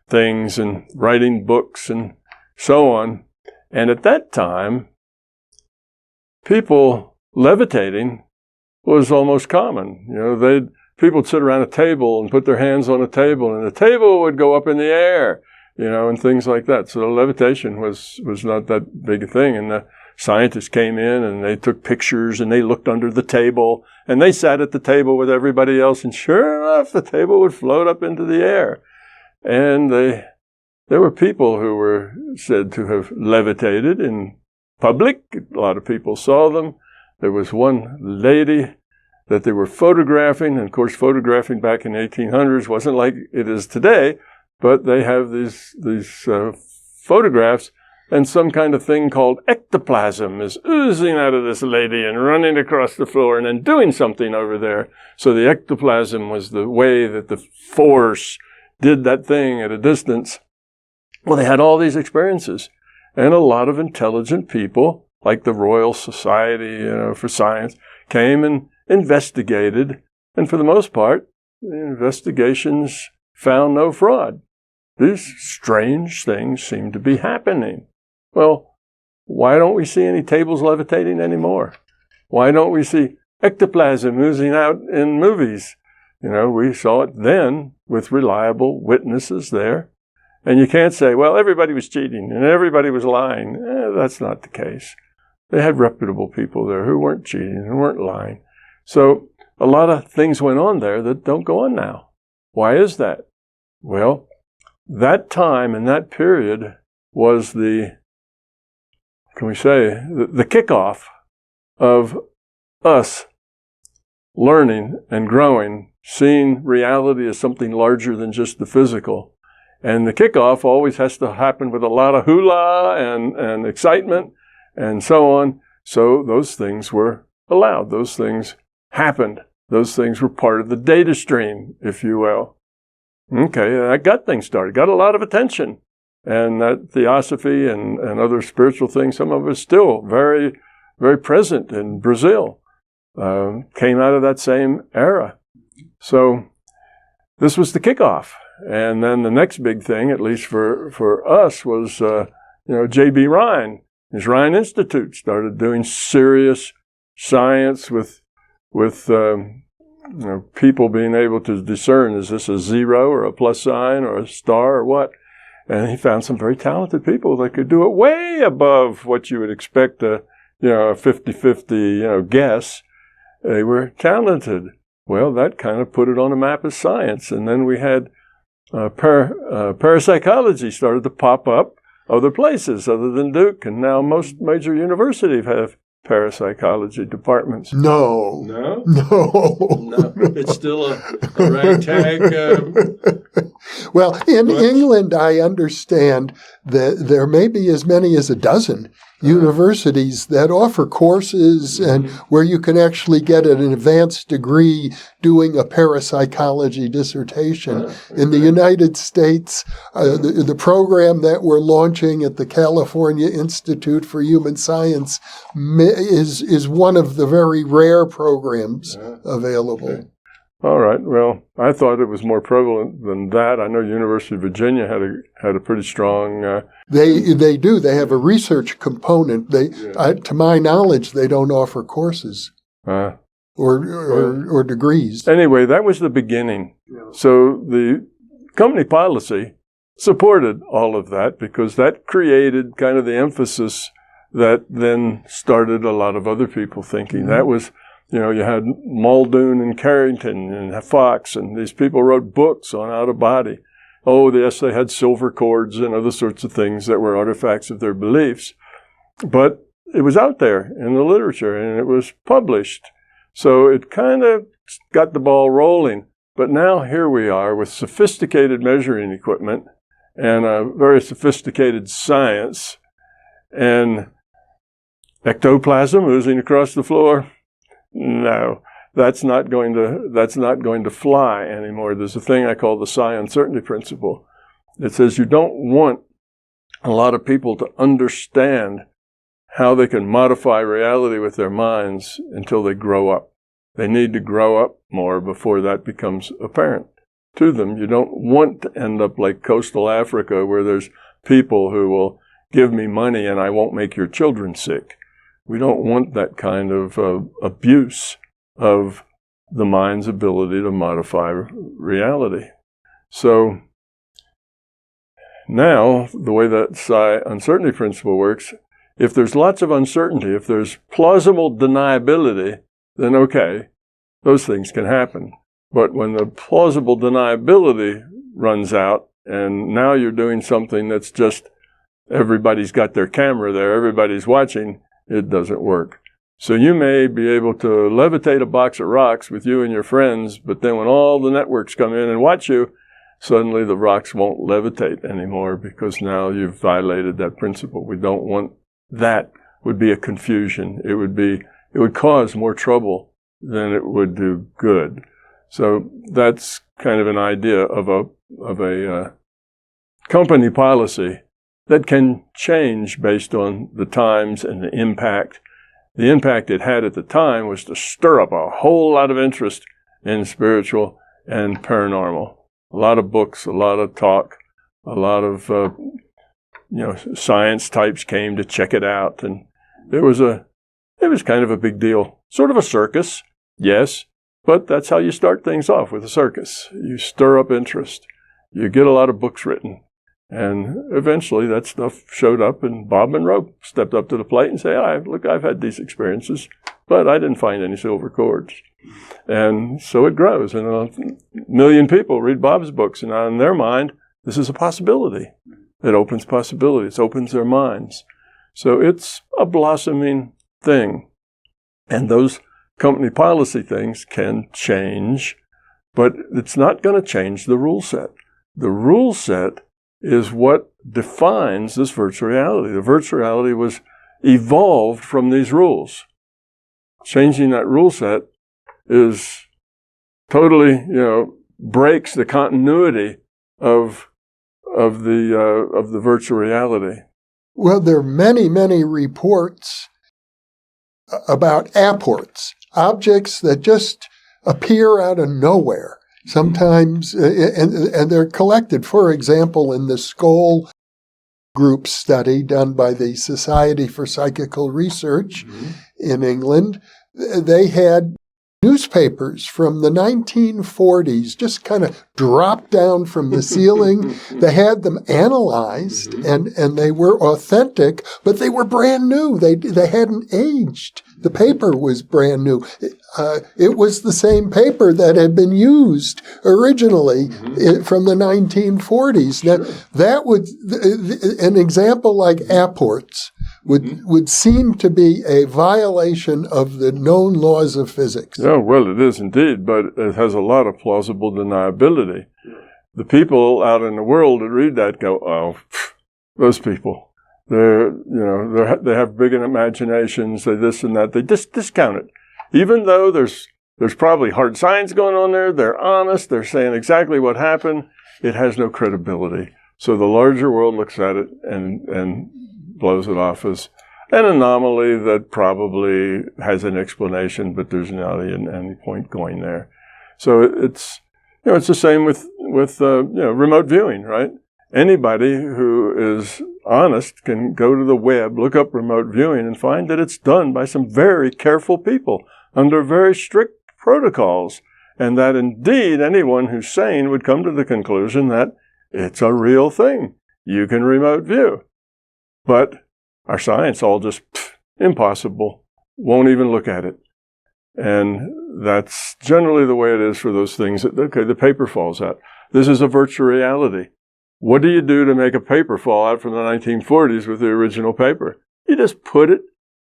things and writing books and so on. And at that time, people levitating was almost common. People would sit around a table and put their hands on a table, and the table would go up in the air, and things like that. So levitation was not that big a thing. And the scientists came in and they took pictures and they looked under the table and they sat at the table with everybody else, and sure enough, the table would float up into the air. And there were people who were said to have levitated in public. A lot of people saw them. There was one lady that they were photographing, and of course photographing back in the 1800s wasn't like it is today, but they have these photographs and some kind of thing called ectoplasm is oozing out of this lady and running across the floor and then doing something over there. So the ectoplasm was the way that the force did that thing at a distance. Well, they had all these experiences. And a lot of intelligent people, like the Royal Society, for Science, came and investigated. And for the most part, the investigations found no fraud. These strange things seem to be happening. Well, why don't we see any tables levitating anymore? Why don't we see ectoplasm oozing out in movies? We saw it then with reliable witnesses there. And you can't say, well, everybody was cheating and everybody was lying. That's not the case. They had reputable people there who weren't cheating and weren't lying. So a lot of things went on there that don't go on now. Why is that? Well, that time and that period was the kickoff of us learning and growing, seeing reality as something larger than just the physical. And the kickoff always has to happen with a lot of hula and excitement and so on. So those things were allowed. Those things happened. Those things were part of the data stream, if you will. Okay, that got things started, got a lot of attention. And that theosophy and other spiritual things, some of it is still very, very present in Brazil. Came out of that same era. So this was the kickoff. And then the next big thing, at least for us, was, J.B. Rhine. His Rhine Institute started doing serious science with people being able to discern, is this a zero or a plus sign or a star or what? And he found some very talented people that could do it way above what you would expect a 50-50, guess. They were talented. Well, that kind of put it on a map of science. And then we had parapsychology started to pop up other places other than Duke. And now most major universities have parapsychology departments. No. It's still a ragtag. Well, in England, I understand that there may be as many as a dozen universities that offer courses and where you can actually get an advanced degree doing a parapsychology dissertation. In the United States, the program that we're launching at the California Institute for Human Science is one of the very rare programs available. Okay. All right. Well, I thought it was more prevalent than that. I know University of Virginia had a pretty strong. They do. They have a research component. To my knowledge, they don't offer courses or degrees. Anyway, that was the beginning. Yeah. So the company policy supported all of that because that created kind of the emphasis that then started a lot of other people thinking. That was. You had Muldoon and Carrington and Fox, and these people wrote books on out-of-body. Oh, yes, they had silver cords and other sorts of things that were artifacts of their beliefs. But it was out there in the literature, and it was published. So it kind of got the ball rolling. But now here we are with sophisticated measuring equipment and a very sophisticated science, and ectoplasm oozing across the floor. No, that's not going to fly anymore. There's a thing I call the Psi uncertainty principle. It says you don't want a lot of people to understand how they can modify reality with their minds until they grow up. They need to grow up more before that becomes apparent to them. You don't want to end up like coastal Africa where there's people who will give me money and I won't make your children sick. We don't want that kind of abuse of the mind's ability to modify reality. So now, the way that Psi uncertainty principle works, if there's lots of uncertainty, if there's plausible deniability, then okay, those things can happen. But when the plausible deniability runs out, and now you're doing something that's just everybody's got their camera there, everybody's watching, it doesn't work. So you may be able to levitate a box of rocks with you and your friends, but then when all the networks come in and watch you, suddenly the rocks won't levitate anymore because now you've violated that principle. We don't want that would be a confusion. It would cause more trouble than it would do good. So that's kind of an idea of a company policy that can change based on the times and the impact. The impact it had at the time was to stir up a whole lot of interest in spiritual and paranormal. A lot of books, a lot of talk, a lot of science types came to check it out, and it was kind of a big deal. Sort of a circus, yes, but that's how you start things off, with a circus. You stir up interest. You get a lot of books written. And eventually that stuff showed up, and Bob Monroe stepped up to the plate and said, I've had these experiences, but I didn't find any silver cords. And so it grows, and a million people read Bob's books, and in their mind, this is a possibility. It opens possibilities, opens their minds. So it's a blossoming thing. And those company policy things can change, but it's not going to change the rule set. The rule set is what defines this virtual reality. The virtual reality was evolved from these rules. Changing that rule set is totally, breaks the continuity of the virtual reality. Well, there are many, many reports about apports, objects that just appear out of nowhere. Sometimes, and they're collected. For example, in the Skoll group study done by the Society for Psychical Research in England, they had newspapers from the 1940s just kind of dropped down from the ceiling. They had them analyzed, and they were authentic, but they were brand new. They hadn't aged. The paper was brand new. It was the same paper that had been used originally from the 1940s. Now, that would, an example like apports would seem to be a violation of the known laws of physics. Yeah, well, it is indeed, but it has a lot of plausible deniability. The people out in the world that read that go, oh, those people. They have big imaginations, they this and that. They just discount it. Even though there's probably hard science going on there, they're honest, they're saying exactly what happened, it has no credibility. So the larger world looks at it and blows it off as an anomaly that probably has an explanation, but there's not any point going there. So it's the same with remote viewing, right? Anybody who is honest can go to the web, look up remote viewing, and find that it's done by some very careful people under very strict protocols, and that indeed anyone who's sane would come to the conclusion that it's a real thing. You can remote view. But our science all just, impossible, won't even look at it. And that's generally the way it is for those things. Okay, the paper falls out. This is a virtual reality. What do you do to make a paper fall out from the 1940s with the original paper? You just put it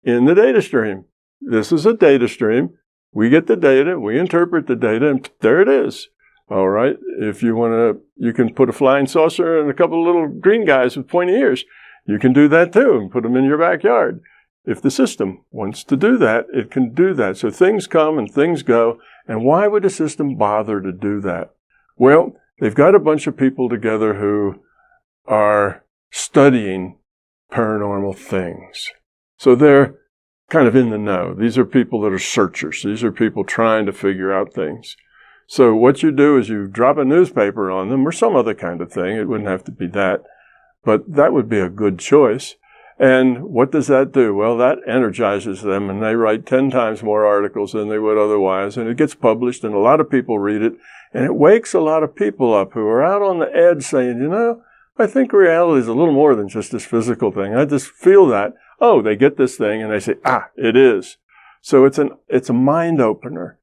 in the data stream. This is a data stream. We get the data, we interpret the data, and there it is. All right, if you want to, you can put a flying saucer and a couple of little green guys with pointy ears. You can do that too and put them in your backyard. If the system wants to do that, it can do that. So things come and things go. And why would a system bother to do that? Well, they've got a bunch of people together who are studying paranormal things. So they're kind of in the know. These are people that are searchers. These are people trying to figure out things. So what you do is you drop a newspaper on them or some other kind of thing. It wouldn't have to be that, but that would be a good choice. And what does that do? Well, that energizes them, and they write 10 times more articles than they would otherwise, and it gets published, and a lot of people read it, and it wakes a lot of people up who are out on the edge saying, I think reality is a little more than just this physical thing. I just feel that. Oh, they get this thing, and they say, it is. So it's a mind opener,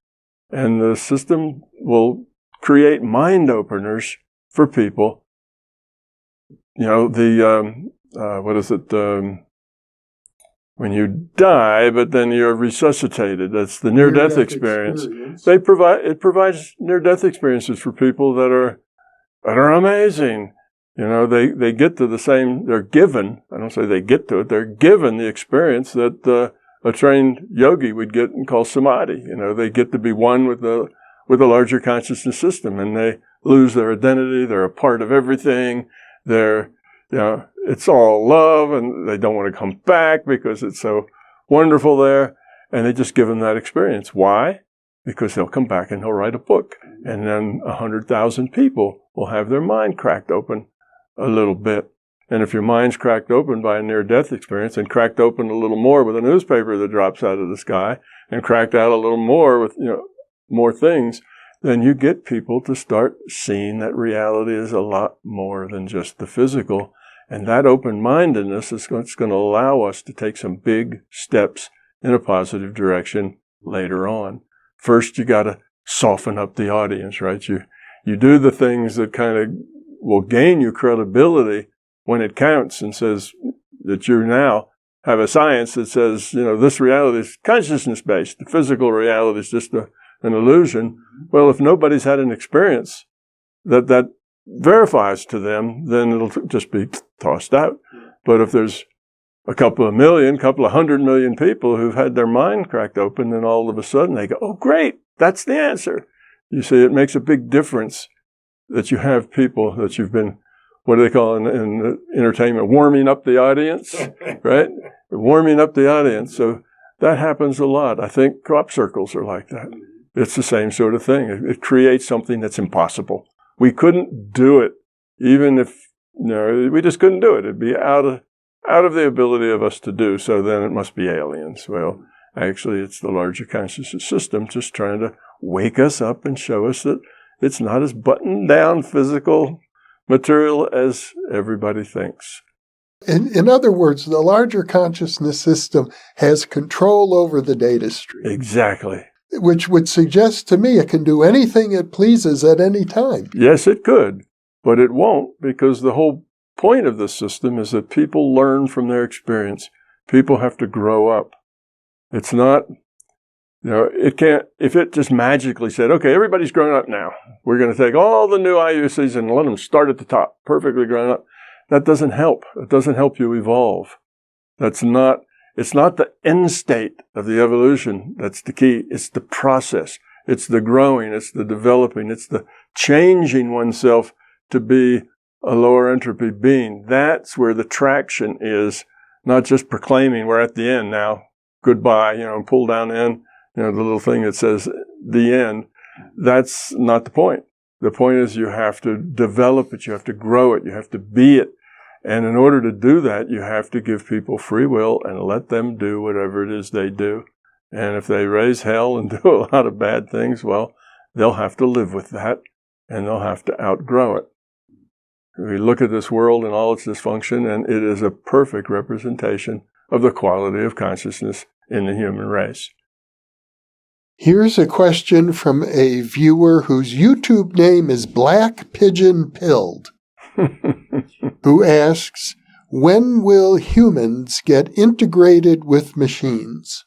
and the system will create mind openers for people. When you die, but then you're resuscitated. That's the near-death experience. It provides near-death experiences for people that are amazing. They get to the same, they're given, I don't say they get to it, they're given the experience that a trained yogi would get and call samadhi. They get to be one with a larger consciousness system, and they lose their identity, they're a part of everything, it's all love, and they don't want to come back because it's so wonderful there, and they just give them that experience. Why? Because they'll come back and they'll write a book, and then 100,000 people will have their mind cracked open a little bit. And if your mind's cracked open by a near-death experience, and cracked open a little more with a newspaper that drops out of the sky, and cracked out a little more with more things, then you get people to start seeing that reality is a lot more than just the physical. And that open-mindedness is going to allow us to take some big steps in a positive direction later on. First, you got to soften up the audience, right? You do the things that kind of will gain you credibility when it counts, and says that you now have a science that says, this reality is consciousness-based. The physical reality is just an illusion. Well, if nobody's had an experience that verifies to them, then it'll just be tossed out. But if there's a couple of 100 million people who've had their mind cracked open, then all of a sudden they go, oh, great, that's the answer. You see, it makes a big difference that you have people that you've been, what do they call in entertainment, warming up the audience, right? Warming up the audience. So that happens a lot. I think crop circles are like that. It's the same sort of thing. It creates something that's impossible. We couldn't do it, even if, we just couldn't do it. It'd be out of the ability of us to do. So then it must be aliens. Well, actually, it's the larger consciousness system just trying to wake us up and show us that it's not as buttoned down physical material as everybody thinks. In other words, the larger consciousness system has control over the data stream. Exactly. Which would suggest to me it can do anything it pleases at any time. Yes, it could, but it won't, because the whole point of the system is that people learn from their experience. People have to grow up. It's not, it can't, if it just magically said, okay, everybody's grown up now. We're going to take all the new IUCs and let them start at the top, perfectly grown up. That doesn't help. It doesn't help you evolve. It's not the end state of the evolution that's the key. It's the process. It's the growing. It's the developing. It's the changing oneself to be a lower entropy being. That's where the traction is, not just proclaiming we're at the end now, goodbye, and pull down in, the little thing that says the end. That's not the point. The point is you have to develop it. You have to grow it. You have to be it. And in order to do that, you have to give people free will and let them do whatever it is they do. And if they raise hell and do a lot of bad things, well, they'll have to live with that, and they'll have to outgrow it. We look at this world and all its dysfunction, and it is a perfect representation of the quality of consciousness in the human race. Here's a question from a viewer whose YouTube name is Black Pigeon Pilled, who asks, when will humans get integrated with machines?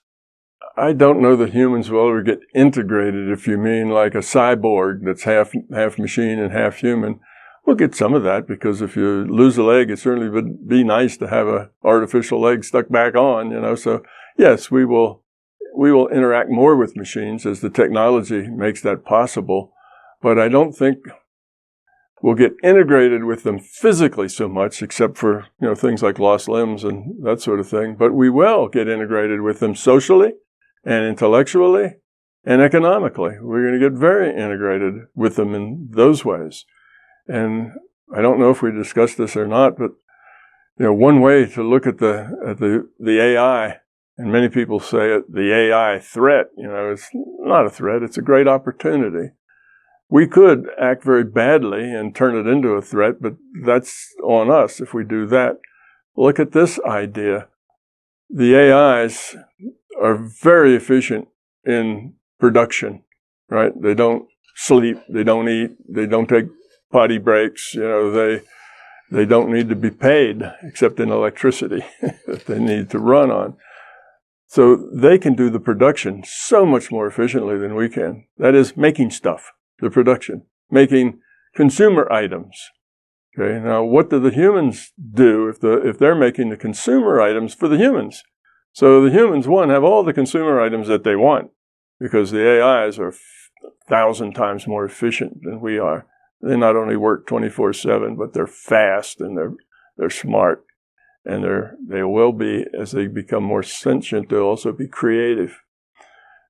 I don't know that humans will ever get integrated, if you mean like a cyborg that's half machine and half human. We'll get some of that, because if you lose a leg, it certainly would be nice to have an artificial leg stuck back on, So yes, we will interact more with machines as the technology makes that possible. But I don't think we'll get integrated with them physically so much, except for, things like lost limbs and that sort of thing. But we will get integrated with them socially and intellectually and economically. We're going to get very integrated with them in those ways. And I don't know if we discussed this or not, but, one way to look at the AI, and many people say it, the AI threat, it's not a threat, it's a great opportunity. We could act very badly and turn it into a threat, but that's on us if we do that. Look at this idea. The AIs are very efficient in production, right? They don't sleep, they don't eat, they don't take potty breaks, they don't need to be paid except in electricity that they need to run on. So they can do the production so much more efficiently than we can. That is, making stuff. The production, making consumer items. Okay, now what do the humans do if they're making the consumer items for the humans? So the humans, one, have all the consumer items that they want because the AIs are 1,000 times more efficient than we are. They not only work 24/7, but they're fast and they're smart, and they will be, as they become more sentient, they'll also be creative.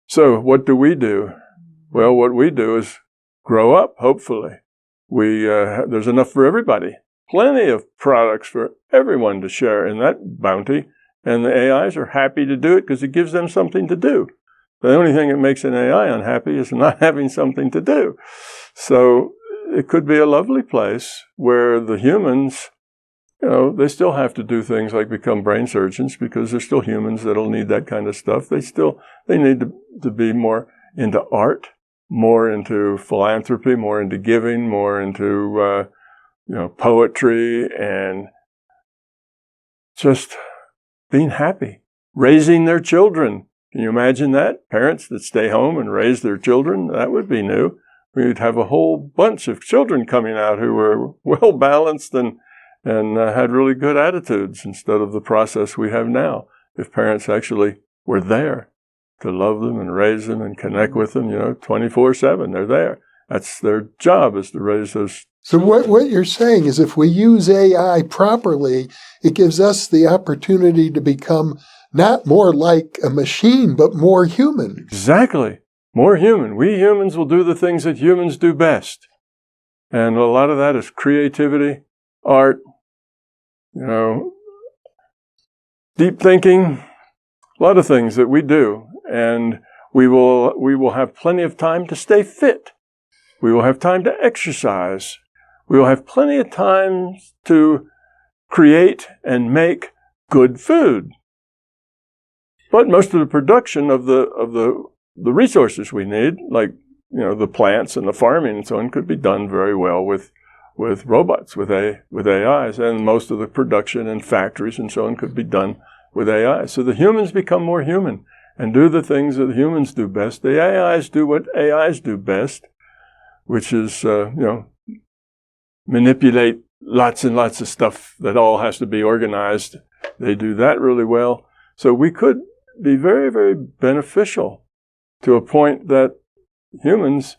So what do we do? Well, what we do is grow up, hopefully. There's enough for everybody. Plenty of products for everyone to share in that bounty, and the AIs are happy to do it because it gives them something to do. The only thing that makes an AI unhappy is not having something to do. So it could be a lovely place where the humans, they still have to do things like become brain surgeons because they're still humans that'll need that kind of stuff. They need to be more into art, more into philanthropy, more into giving, more into, poetry, and just being happy, raising their children. Can you imagine that? Parents that stay home and raise their children? That would be new. We'd have a whole bunch of children coming out who were well-balanced and had really good attitudes instead of the process we have now. If parents actually were there to love them and raise them and connect with them, 24/7, they're there. That's their job, is to raise those. So what you're saying is if we use AI properly, it gives us the opportunity to become not more like a machine, but more human. Exactly. More human. We humans will do the things that humans do best. And a lot of that is creativity, art, deep thinking, a lot of things that we do. And we will have plenty of time to stay fit. We will have time to exercise. We will have plenty of time to create and make good food. But most of the production of the resources we need, like the plants and the farming and so on, could be done very well with robots, with AIs, and most of the production in factories and so on could be done with AI. So the humans become more human and do the things that humans do best. The AIs do what AIs do best, which is manipulate lots and lots of stuff that all has to be organized. They do that really well. So we could be very, very beneficial to a point that humans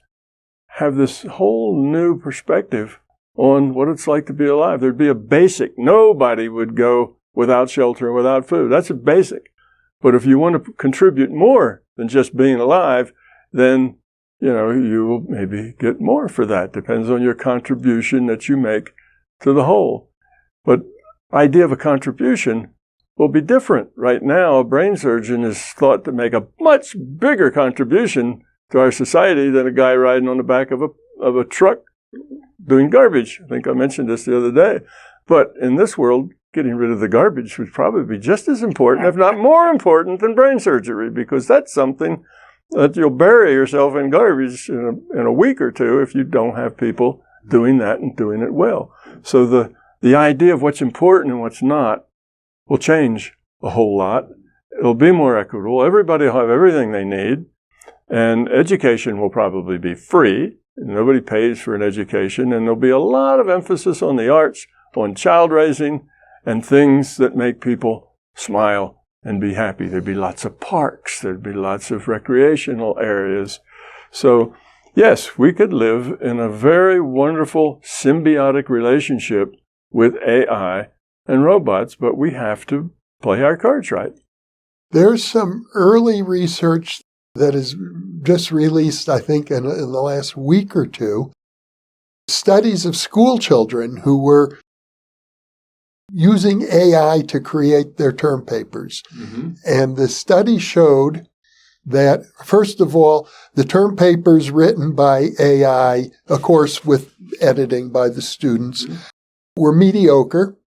have this whole new perspective on what it's like to be alive. There'd be a basic. Nobody would go without shelter and without food. That's a basic. But if you want to contribute more than just being alive, then, you will maybe get more for that. Depends on your contribution that you make to the whole. But idea of a contribution will be different. Right now, a brain surgeon is thought to make a much bigger contribution to our society than a guy riding on the back of a truck doing garbage. I think I mentioned this the other day. But in this world, getting rid of the garbage would probably be just as important, if not more important, than brain surgery, because that's something that you'll bury yourself in garbage in a week or two if you don't have people doing that and doing it well. So the idea of what's important and what's not will change a whole lot. It'll be more equitable. Everybody will have everything they need. And education will probably be free. Nobody pays for an education. And there'll be a lot of emphasis on the arts, on child raising, and things that make people smile and be happy. There'd be lots of parks. There'd be lots of recreational areas. So, yes, we could live in a very wonderful symbiotic relationship with AI and robots, but we have to play our cards right. There's some early research that is just released, I think, in the last week or two. Studies of school children who were using AI to create their term papers. Mm-hmm. And the study showed that, first of all, the term papers written by AI, of course, with editing by the students, were mediocre.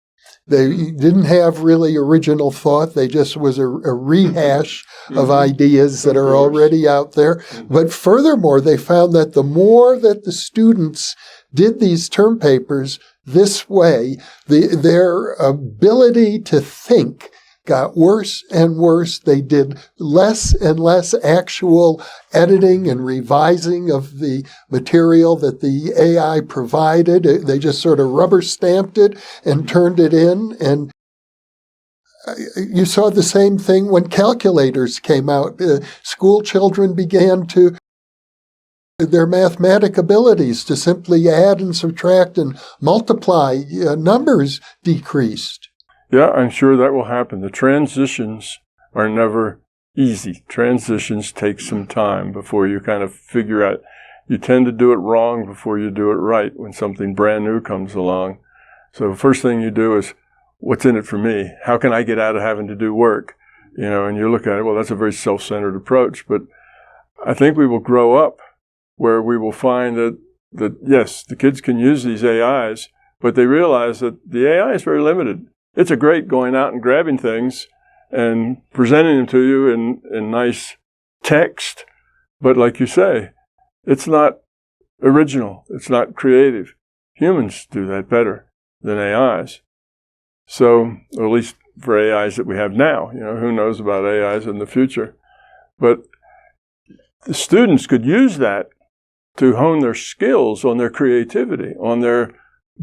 They didn't have really original thought. They just was a rehash of ideas that are already out there. But furthermore, they found that the more that the students did these term papers this way, their ability to think got worse and worse. They did less and less actual editing and revising of the material that the AI provided. They just sort of rubber stamped it and turned it in. And you saw the same thing when calculators came out. School children began to their mathematic abilities to simply add and subtract and multiply numbers decreased. Yeah, I'm sure that will happen. The transitions are never easy. Transitions take some time before you kind of figure out. You tend to do it wrong before you do it right when something brand new comes along. So the first thing you do is, what's in it for me? How can I get out of having to do work? And you look at it, well, that's a very self-centered approach. But I think we will grow up where we will find that yes, the kids can use these AIs, but they realize that the AI is very limited. It's a great going out and grabbing things and presenting them to you in nice text, but like you say, it's not original. It's not creative. Humans do that better than AIs. So, or at least for AIs that we have now, who knows about AIs in the future. But the students could use that to hone their skills on their creativity, on their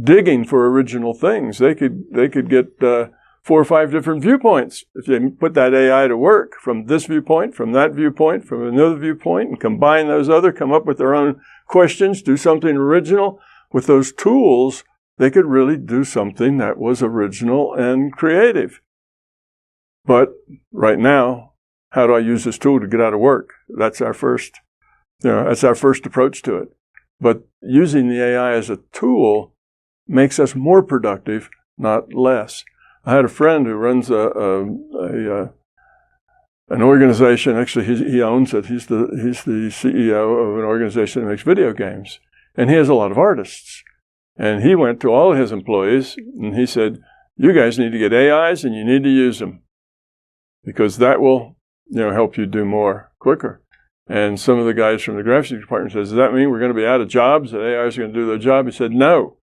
digging for original things. They could get 4 or 5 different viewpoints if they put that AI to work from this viewpoint, from that viewpoint, from another viewpoint, and combine those come up with their own questions, do something original. With those tools, they could really do something that was original and creative. But right now, how do I use this tool to get out of work? That's our first approach to it. But using the AI as a tool makes us more productive, not less. I had a friend who runs an organization. Actually, he owns it. He's the CEO of an organization that makes video games, and he has a lot of artists. And he went to all of his employees and he said, "You guys need to get AIs and you need to use them because that will, help you do more quicker." And some of the guys from the graphics department says, "Does that mean we're going to be out of jobs? That AI is going to do their job?" He said, "No.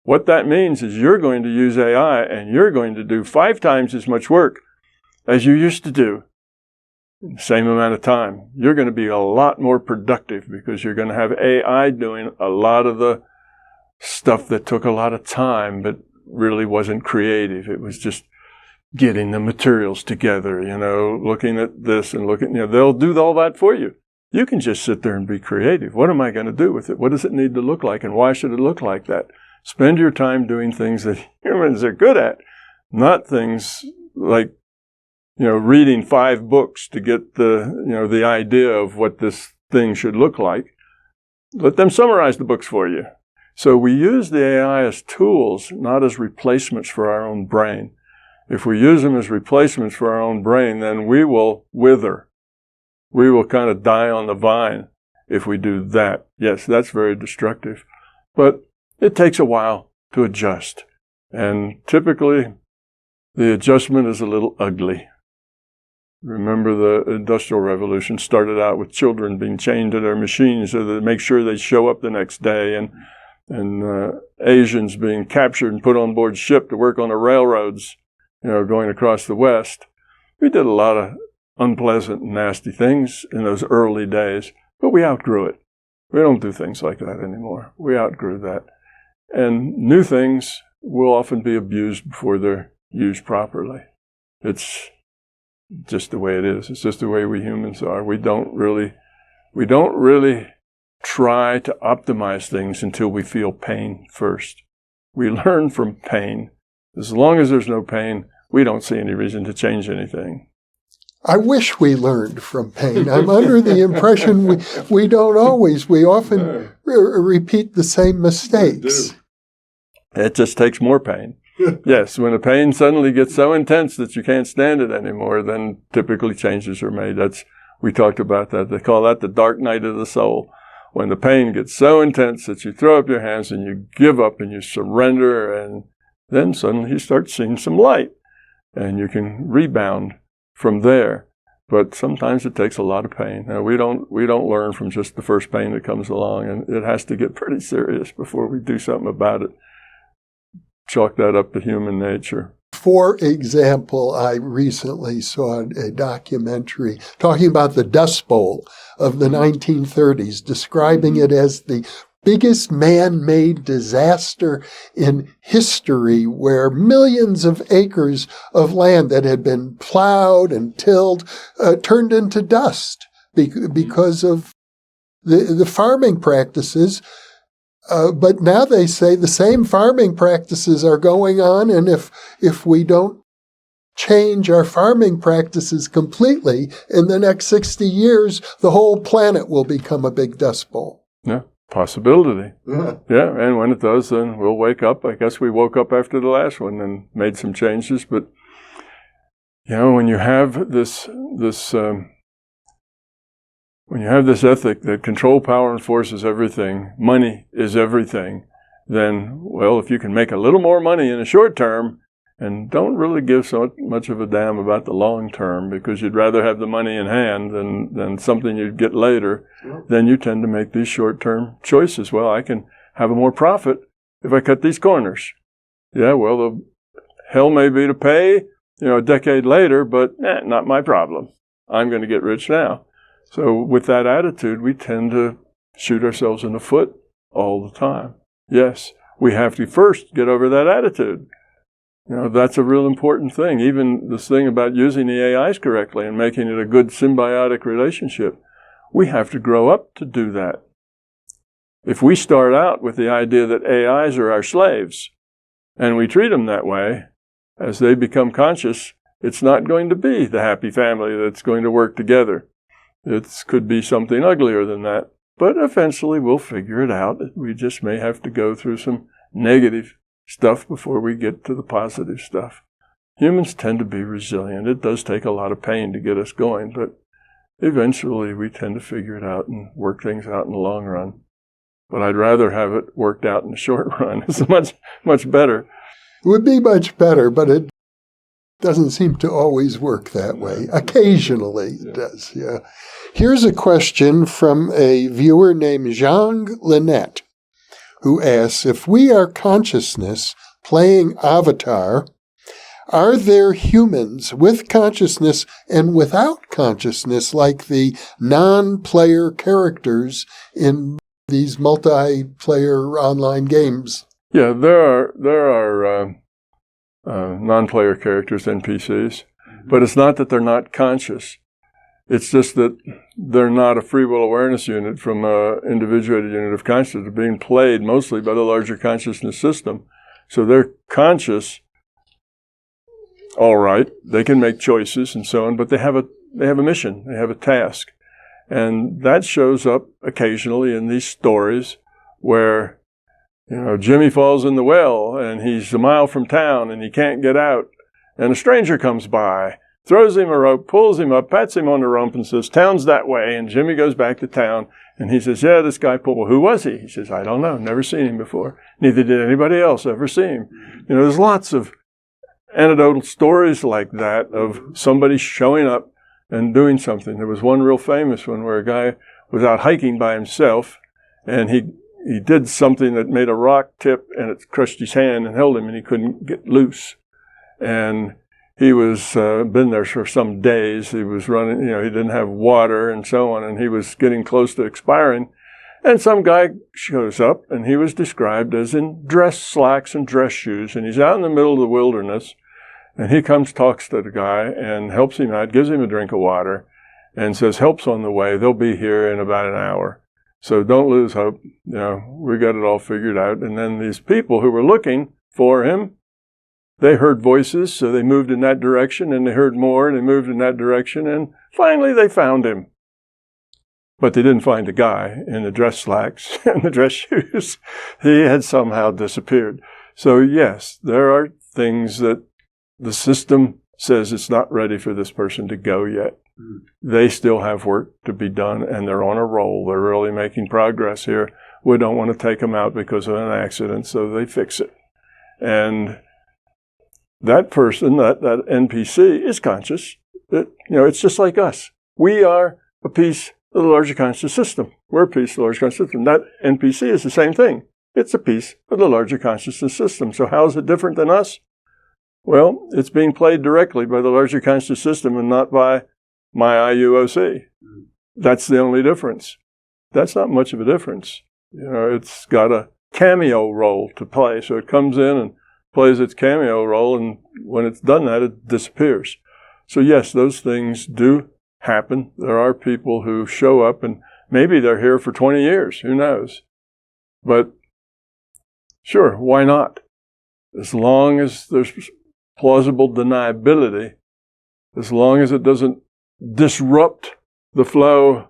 What that means is you're going to use AI and you're going to do 5 times as much work as you used to do in the same amount of time. You're going to be a lot more productive because you're going to have AI doing a lot of the stuff that took a lot of time but really wasn't creative. It was just getting the materials together, looking at this and they'll do all that for you. You can just sit there and be creative. What am I going to do with it? What does it need to look like? And why should it look like that?" Spend your time doing things that humans are good at, not things like, reading 5 books to get the idea of what this thing should look like. Let them summarize the books for you. So we use the AI as tools, not as replacements for our own brain. If we use them as replacements for our own brain, then we will wither. We will kind of die on the vine if we do that. Yes, that's very destructive. But it takes a while to adjust. And typically, the adjustment is a little ugly. Remember, the Industrial Revolution started out with children being chained to their machines so that make sure they show up the next day, and Asians being captured and put on board ship to work on the railroads, going across the West. We did a lot of unpleasant and nasty things in those early days, but we outgrew it. We don't do things like that anymore. We outgrew that. And new things will often be abused before they're used properly. It's just the way it is. It's just the way we humans are. We don't really try to optimize things until we feel pain first. We learn from pain. As long as there's no pain, we don't see any reason to change anything. I wish we learned from pain. I'm under the impression we don't always. We often repeat the same mistakes. It just takes more pain. Yes, when the pain suddenly gets so intense that you can't stand it anymore, then typically changes are made. We talked about that. They call that the dark night of the soul. When the pain gets so intense that you throw up your hands and you give up and you surrender, and then suddenly you start seeing some light and you can rebound from there. But sometimes it takes a lot of pain. Now, we don't learn from just the first pain that comes along, and it has to get pretty serious before we do something about it. Chalk that up to human nature. For example, I recently saw a documentary talking about the Dust Bowl of the 1930s, describing it as the biggest man-made disaster in history, where millions of acres of land that had been plowed and tilled turned into dust because of the farming practices. But now they say the same farming practices are going on, and if we don't change our farming practices completely, in the next 60 years, the whole planet will become a big dust bowl. Yeah, possibility. Yeah, and when it does, then we'll wake up. I guess we woke up after the last one and made some changes. But, when you have this ethic that control, power, and force is everything, money is everything, then, well, if you can make a little more money in the short term and don't really give so much of a damn about the long term because you'd rather have the money in hand than something you'd get later, then you tend to make these short-term choices. Well, I can have a more profit if I cut these corners. Yeah, well, the hell may be to pay, a decade later, but not my problem. I'm going to get rich now. So with that attitude, we tend to shoot ourselves in the foot all the time. Yes, we have to first get over that attitude. That's a real important thing. Even this thing about using the AIs correctly and making it a good symbiotic relationship, we have to grow up to do that. If we start out with the idea that AIs are our slaves, and we treat them that way, as they become conscious, it's not going to be the happy family that's going to work together. It could be something uglier than that. But eventually we'll figure it out. We just may have to go through some negative stuff before we get to the positive stuff. Humans tend to be resilient. It does take a lot of pain to get us going, but eventually we tend to figure it out and work things out in the long run. But I'd rather have it worked out in the short run. It's much better. It would be much better, but it doesn't seem to always work that way. Occasionally it does, yeah. Here's a question from a viewer named Zhang Lynette, who asks, if we are consciousness playing avatar, are there humans with consciousness and without consciousness like the non-player characters in these multiplayer online games? Yeah, there are non-player characters, NPCs, but it's not that they're not conscious. It's just that they're not a free will awareness unit from an individuated unit of consciousness. They're being played mostly by the larger consciousness system. So they're conscious, all right, they can make choices and so on, but they have a mission, they have a task. And that shows up occasionally in these stories where Jimmy falls in the well, and he's a mile from town, and he can't get out. And a stranger comes by, throws him a rope, pulls him up, pats him on the rump, and says, town's that way. And Jimmy goes back to town, and he says, yeah, this guy pulled. Well, who was he? He says, I don't know, never seen him before. Neither did anybody else ever see him. There's lots of anecdotal stories like that of somebody showing up and doing something. There was one real famous one where a guy was out hiking by himself, and he did something that made a rock tip, and it crushed his hand and held him, and he couldn't get loose. And he was been there for some days. He was running, he didn't have water and so on, and he was getting close to expiring. And some guy shows up, and he was described as in dress slacks and dress shoes, and he's out in the middle of the wilderness, and he comes, talks to the guy, and helps him out, gives him a drink of water, and says, help's on the way. They'll be here in about an hour. So don't lose hope. We got it all figured out. And then these people who were looking for him, they heard voices, so they moved in that direction, and they heard more, and they moved in that direction, and finally they found him. But they didn't find the guy in the dress slacks and the dress shoes. He had somehow disappeared. So yes, there are things that the system says it's not ready for this person to go yet. They still have work to be done, and they're on a roll. They're really making progress here. We don't want to take them out because of an accident, so they fix it. And that person, that NPC, is conscious. It's just like us. We are a piece of the larger conscious system. We're a piece of the larger conscious system. That NPC is the same thing. It's a piece of the larger consciousness system. So how is it different than us? Well, it's being played directly by the larger conscious system and not by my IUOC. That's the only difference. That's not much of a difference. It's got a cameo role to play. So it comes in and plays its cameo role, and when it's done that, it disappears. So yes, those things do happen. There are people who show up, and maybe they're here for 20 years. Who knows? But sure, why not? As long as there's plausible deniability, as long as it doesn't disrupt the flow,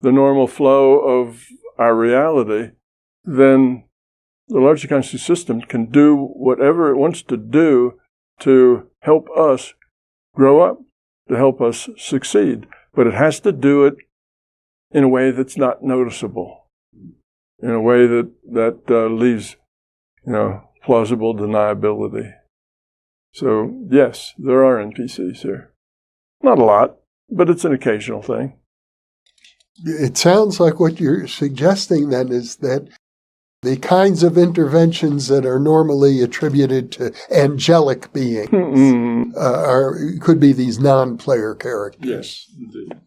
the normal flow of our reality, then the larger conscious system can do whatever it wants to do to help us grow up, to help us succeed. But it has to do it in a way that's not noticeable, in a way that leaves, plausible deniability. So, yes, there are NPCs here. Not a lot, but it's an occasional thing. It sounds like what you're suggesting then is that the kinds of interventions that are normally attributed to angelic beings could be these non-player characters. Yes, indeed.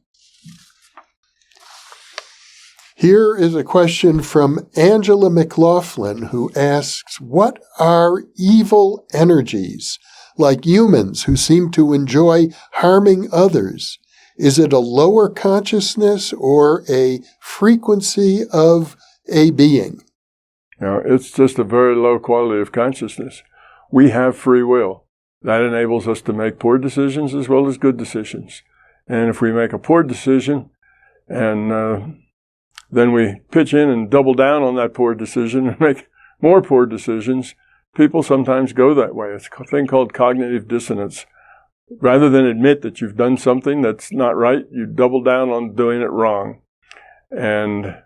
Here is a question from Angela McLaughlin, who asks, what are evil energies, like humans who seem to enjoy harming others? Is it a lower consciousness or a frequency of a being? It's just a very low quality of consciousness. We have free will. That enables us to make poor decisions as well as good decisions. And if we make a poor decision and then we pitch in and double down on that poor decision and make more poor decisions, people sometimes go that way. It's a thing called cognitive dissonance. Rather than admit that you've done something that's not right, you double down on doing it wrong. And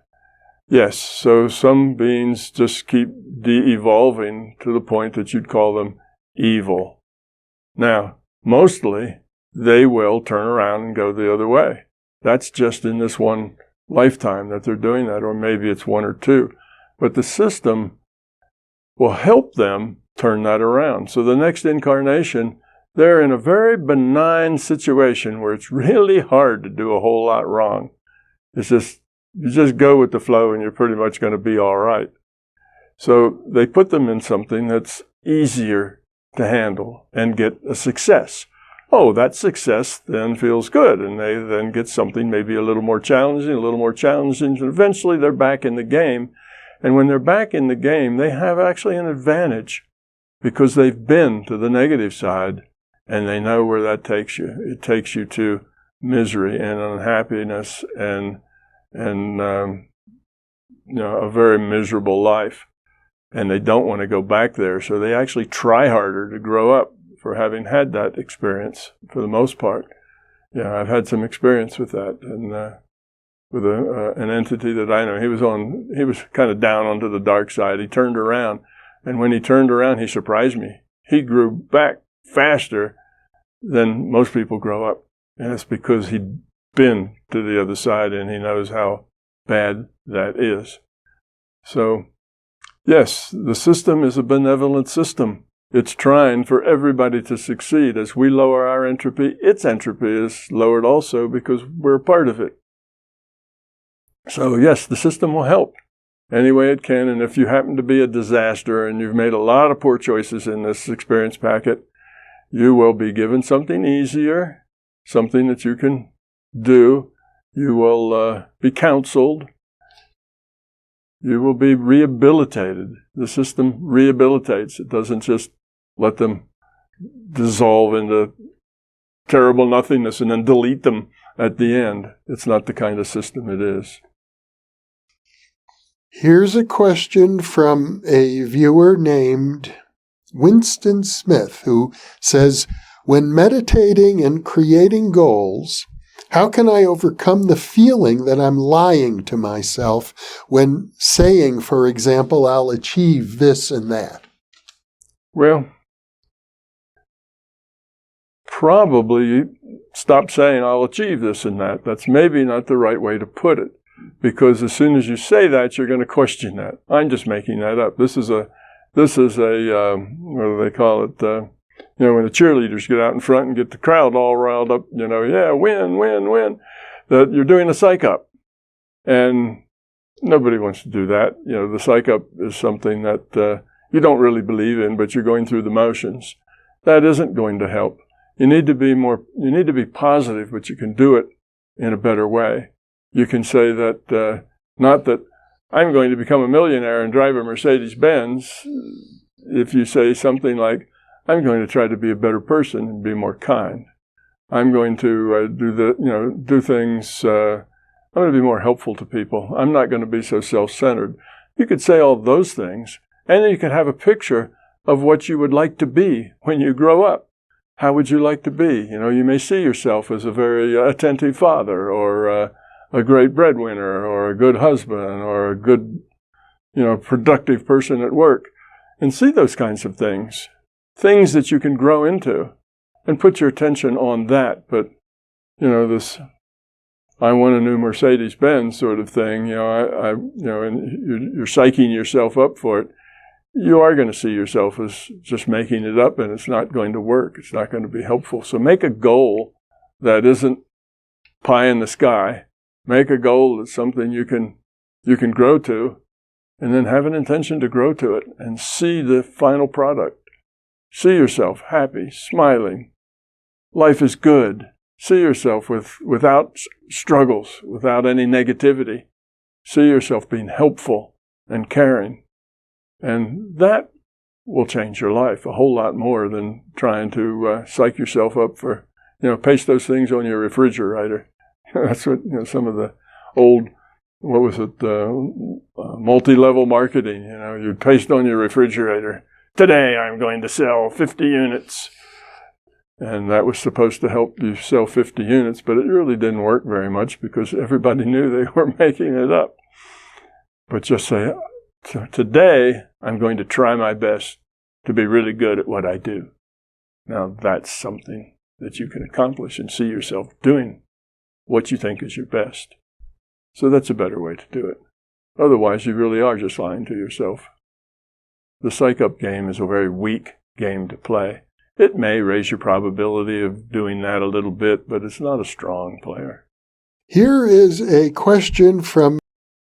yes, so some beings just keep de-evolving to the point that you'd call them evil. Now, mostly, they will turn around and go the other way. That's just in this one lifetime that they're doing that, or maybe it's one or two. But the system will help them turn that around. So the next incarnation, they're in a very benign situation where it's really hard to do a whole lot wrong. It's just, you just go with the flow and you're pretty much going to be all right. So they put them in something that's easier to handle and get a success. Oh, that success then feels good, and they then get something maybe a little more challenging, and eventually they're back in the game. And when they're back in the game, they have actually an advantage because they've been to the negative side, and they know where that takes you. It takes you to misery and unhappiness and a very miserable life. And they don't want to go back there, so they actually try harder to grow up for having had that experience for the most part. Yeah, I've had some experience with that, and with an entity that I know. He was kind of down onto the dark side. He turned around, and when he turned around, he surprised me. He grew back faster than most people grow up, and it's because he'd been to the other side, and he knows how bad that is. So, yes, the system is a benevolent system. It's trying for everybody to succeed. As we lower our entropy, its entropy is lowered also because we're a part of it. So yes, the system will help any way it can. And if you happen to be a disaster and you've made a lot of poor choices in this experience packet, you will be given something easier, something that you can do. You will be counseled. You will be rehabilitated. The system rehabilitates. It doesn't just let them dissolve into terrible nothingness and then delete them at the end. It's not the kind of system it is. Here's a question from a viewer named Winston Smith, who says, when meditating and creating goals, how can I overcome the feeling that I'm lying to myself when saying, for example, I'll achieve this and that? Well, probably stop saying, I'll achieve this and that. That's maybe not the right way to put it, because as soon as you say that, you're going to question that. I'm just making that up. This is a what do they call it? when the cheerleaders get out in front and get the crowd all riled up, yeah, win, win, win, that you're doing a psych-up. And nobody wants to do that. The psych-up is something that you don't really believe in, but you're going through the motions. That isn't going to help. You need to be positive, but you can do it in a better way. You can say that, not that I'm going to become a millionaire and drive a Mercedes-Benz. If you say something like, I'm going to try to be a better person and be more kind. I'm going to do things, I'm going to be more helpful to people. I'm not going to be so self-centered. You could say all those things, and then you could have a picture of what you would like to be when you grow up. How would you like to be? You may see yourself as a very attentive father, or a great breadwinner, or a good husband, or a good, productive person at work. And see those kinds of things that you can grow into, and put your attention on that. But, this, I want a new Mercedes-Benz sort of thing, and you're psyching yourself up for it. You are going to see yourself as just making it up, and it's not going to work. It's not going to be helpful. So make a goal that isn't pie in the sky. Make a goal that's something you can grow to, and then have an intention to grow to it and see the final product. See yourself happy, smiling. Life is good. See yourself without struggles, without any negativity. See yourself being helpful and caring. And that will change your life a whole lot more than trying to psych yourself up for, paste those things on your refrigerator. That's what, some of the old, multi-level marketing, you'd paste on your refrigerator, today I'm going to sell 50 units. And that was supposed to help you sell 50 units, but it really didn't work very much because everybody knew they were making it up. But just say, today I'm going to try my best to be really good at what I do. Now that's something that you can accomplish and see yourself doing what you think is your best. So that's a better way to do it. Otherwise, you really are just lying to yourself. The psych-up game is a very weak game to play. It may raise your probability of doing that a little bit, but it's not a strong player. Here is a question from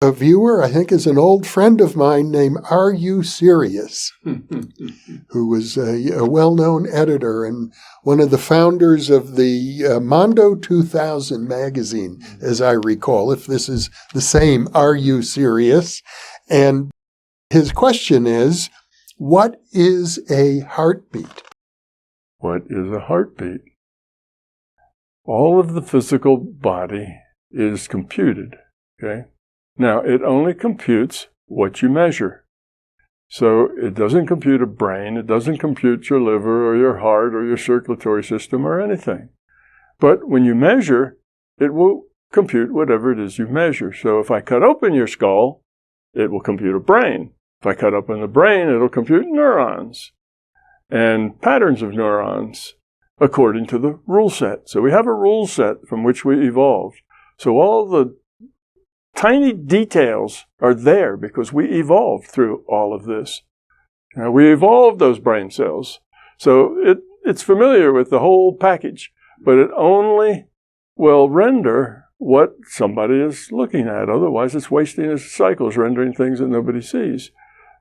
a viewer, I think is an old friend of mine named Are You Serious? Who was a well-known editor and one of the founders of the Mondo 2000 magazine, as I recall, if this is the same Are You Serious? And his question is, what is a heartbeat? What is a heartbeat? All of the physical body is computed, okay? Now, it only computes what you measure. So it doesn't compute a brain, it doesn't compute your liver or your heart or your circulatory system or anything. But when you measure, it will compute whatever it is you measure. So if I cut open your skull, it will compute a brain. If I cut open the brain, it'll compute neurons and patterns of neurons according to the rule set. So we have a rule set from which we evolved. So all the tiny details are there because we evolved through all of this. Now, we evolved those brain cells. So it's familiar with the whole package, but it only will render what somebody is looking at. Otherwise, it's wasting its cycles rendering things that nobody sees.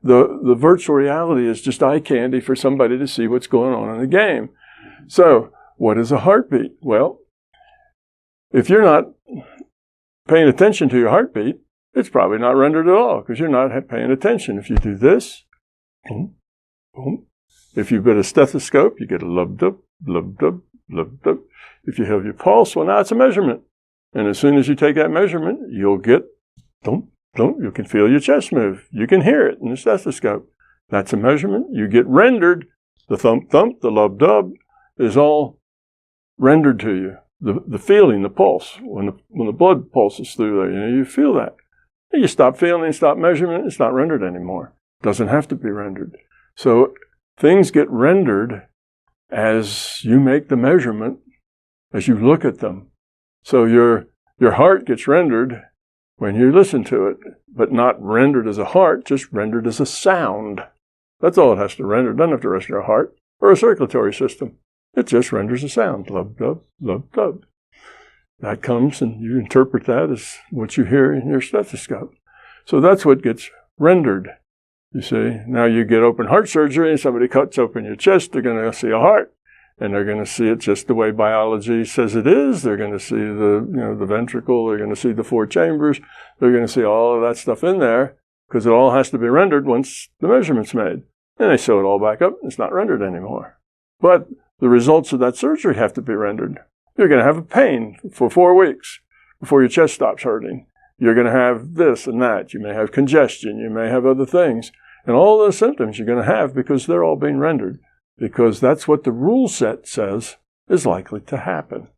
The virtual reality is just eye candy for somebody to see what's going on in the game. So, what is a heartbeat? Well, if you're not paying attention to your heartbeat, it's probably not rendered at all because you're not paying attention. If you do this, boom, boom. If you've got a stethoscope, you get a lub-dub, lub-dub, lub-dub. If you have your pulse, well, now it's a measurement. And as soon as you take that measurement, you'll get thump, thump. You can feel your chest move. You can hear it in the stethoscope. That's a measurement. You get rendered. The thump, thump, the lub-dub is all rendered to you. The feeling, the pulse, when the blood pulses through there, you feel that. And you stop feeling, stop measurement, it's not rendered anymore. It doesn't have to be rendered. So things get rendered as you make the measurement, as you look at them. So your heart gets rendered when you listen to it, but not rendered as a heart, just rendered as a sound. That's all it has to render. It doesn't have to render a heart. or a circulatory system. It just renders a sound, lub, dub, lub, dub. That comes and you interpret that as what you hear in your stethoscope. So that's what gets rendered, you see. Now you get open heart surgery and somebody cuts open your chest, they're going to see a heart. And they're going to see it just the way biology says it is. They're going to see the ventricle. They're going to see the 4 chambers. They're going to see all of that stuff in there because it all has to be rendered once the measurement's made. And they sew it all back up. It's not rendered anymore. But the results of that surgery have to be rendered. You're going to have a pain for 4 weeks before your chest stops hurting. You're going to have this and that. You may have congestion. You may have other things. And all those symptoms you're going to have because they're all being rendered. Because that's what the rule set says is likely to happen.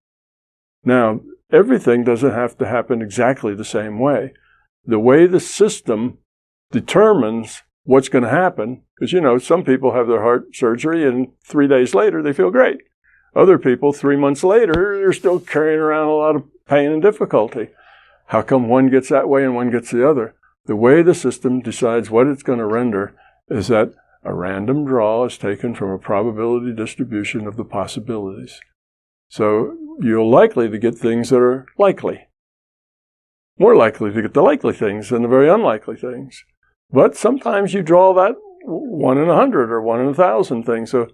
Now, everything doesn't have to happen exactly the same way. The way the system determines what's going to happen, because, some people have their heart surgery and 3 days later they feel great. Other people, 3 months later, they're still carrying around a lot of pain and difficulty. How come one gets that way and one gets the other? The way the system decides what it's going to render is that a random draw is taken from a probability distribution of the possibilities. So you're likely to get things that are likely. More likely to get the likely things than the very unlikely things. But sometimes you draw that 1 in 100 or 1 in 1,000 thing. So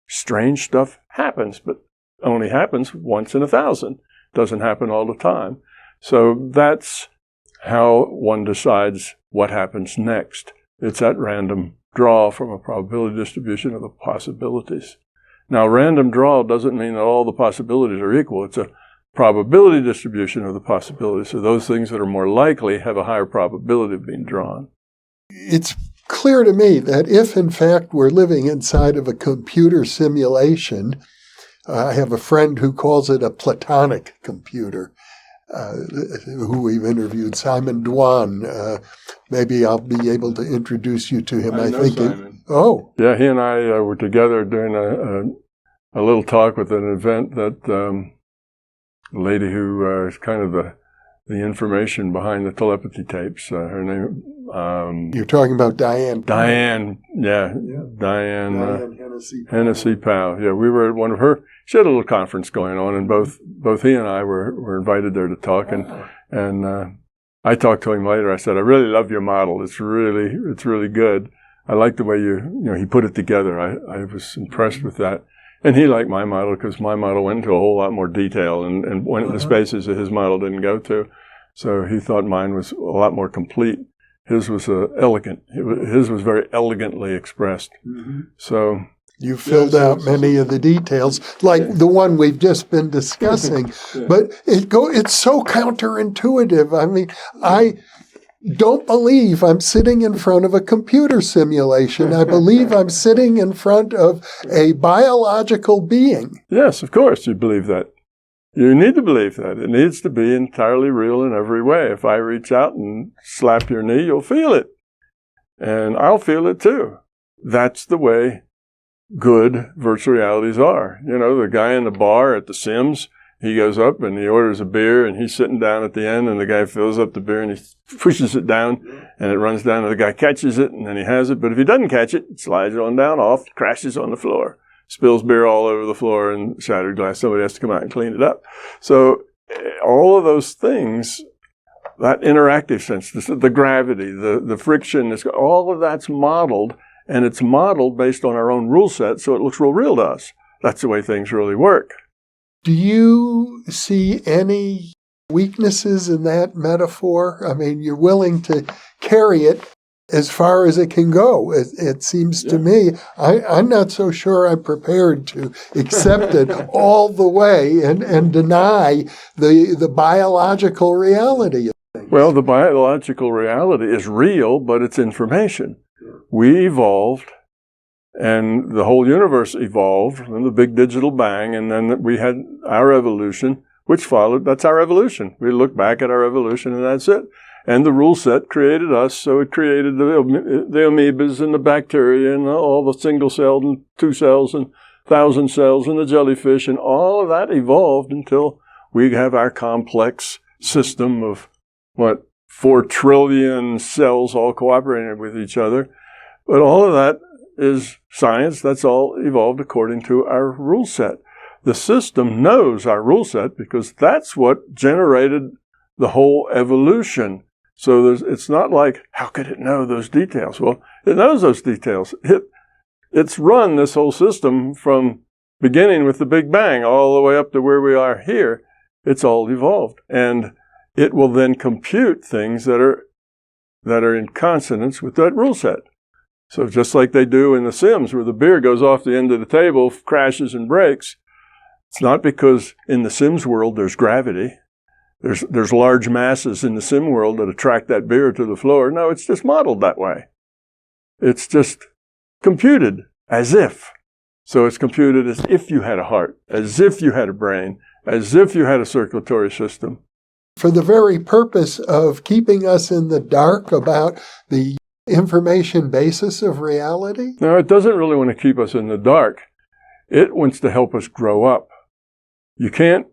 strange stuff happens, but only happens once in 1,000. Doesn't happen all the time. So that's how one decides what happens next. It's that random draw from a probability distribution of the possibilities. Now, random draw doesn't mean that all the possibilities are equal. It's a probability distribution of the possibilities. So those things that are more likely have a higher probability of being drawn. It's clear to me that if, in fact, we're living inside of a computer simulation, I have a friend who calls it a platonic computer, who we've interviewed, Simon Dwan. Maybe I'll be able to introduce you to him. I know Simon. Oh. Yeah, he and I were together doing a little talk with an event that the lady who is kind of the information behind the telepathy tapes, her name... You're talking about Diane. Diane, yeah. Diane Hennessy Powell. Yeah, we were at one of her... She had a little conference going on, and both he and I were invited there to talk, and I talked to him later. I said, I really love your model. It's really good. I like the way he put it together. I was impressed with that. And he liked my model because my model went into a whole lot more detail and went into spaces that his model didn't go to. So he thought mine was a lot more complete. His was elegant. His was very elegantly expressed. Mm-hmm. So you filled out many of the details, like the one we've just been discussing. But it's so counterintuitive. I mean, I don't believe I'm sitting in front of a computer simulation. I believe I'm sitting in front of a biological being. Yes, of course you believe that. You need to believe that. It needs to be entirely real in every way. If I reach out and slap your knee, you'll feel it. And I'll feel it too. That's the way good virtual realities are. The guy in the bar at the Sims, he goes up and he orders a beer and he's sitting down at the end and the guy fills up the beer and he pushes it down and it runs down and the guy catches it and then he has it. But if he doesn't catch it, it slides on down off, crashes on the floor, spills beer all over the floor and shattered glass. Somebody has to come out and clean it up. So all of those things, that interactive sense, the gravity, the friction, all of that's modeled, and it's modeled based on our own rule set, so it looks real to us. That's the way things really work. Do you see any weaknesses in that metaphor? I mean, you're willing to carry it as far as it can go. It seems to me, I'm not so sure I'm prepared to accept it all the way and deny the biological reality of things. Well, the biological reality is real, but it's information. We evolved, and the whole universe evolved, and the big digital bang, and then we had our evolution, which followed. That's our evolution. We look back at our evolution, and that's it. And the rule set created us, so it created the amoebas and the bacteria and all the single celled and 2 cells and 1,000 cells and the jellyfish, and all of that evolved until we have our complex system of, 4 trillion cells all cooperating with each other. But all of that is science. That's all evolved according to our rule set. The system knows our rule set because that's what generated the whole evolution. So it's not like, how could it know those details? Well, it knows those details. It's run this whole system from beginning with the Big Bang all the way up to where we are here. It's all evolved. And it will then compute things that are in consonance with that rule set. So just like they do in The Sims, where the beer goes off the end of the table, crashes and breaks, it's not because in the Sims world there's gravity. There's large masses in the Sim world that attract that beer to the floor. No, it's just modeled that way. It's just computed as if. So it's computed as if you had a heart, as if you had a brain, as if you had a circulatory system. For the very purpose of keeping us in the dark about the information basis of reality? No, it doesn't really want to keep us in the dark. It wants to help us grow up. You can't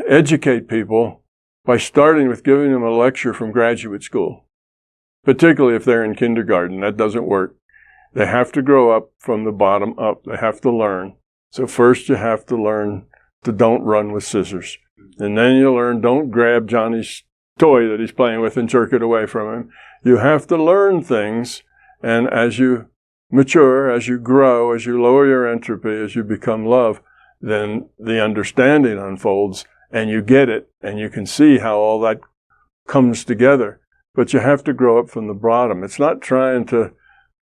educate people by starting with giving them a lecture from graduate school, particularly if they're in kindergarten. That doesn't work. They have to grow up from the bottom up. They have to learn. So first you have to learn to don't run with scissors. And then you learn don't grab Johnny's toy that he's playing with and jerk it away from him. You have to learn things, and as you mature, as you grow, as you lower your entropy, as you become love, then the understanding unfolds, and you get it, and you can see how all that comes together. But you have to grow up from the bottom. It's not trying to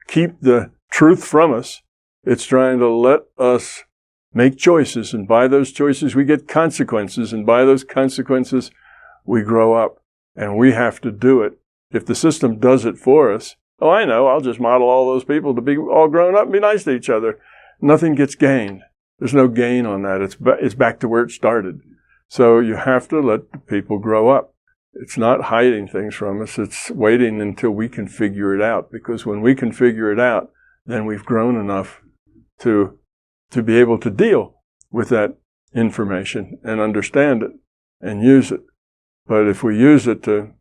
keep the truth from us. It's trying to let us make choices, and by those choices we get consequences, and by those consequences we grow up, and we have to do it. If the system does it for us, oh, I know, I'll just model all those people to be all grown up and be nice to each other. Nothing gets gained. There's no gain on that. It's back to where it started. So you have to let the people grow up. It's not hiding things from us. It's waiting until we can figure it out, because when we can figure it out, then we've grown enough to be able to deal with that information and understand it and use it. But if we use it to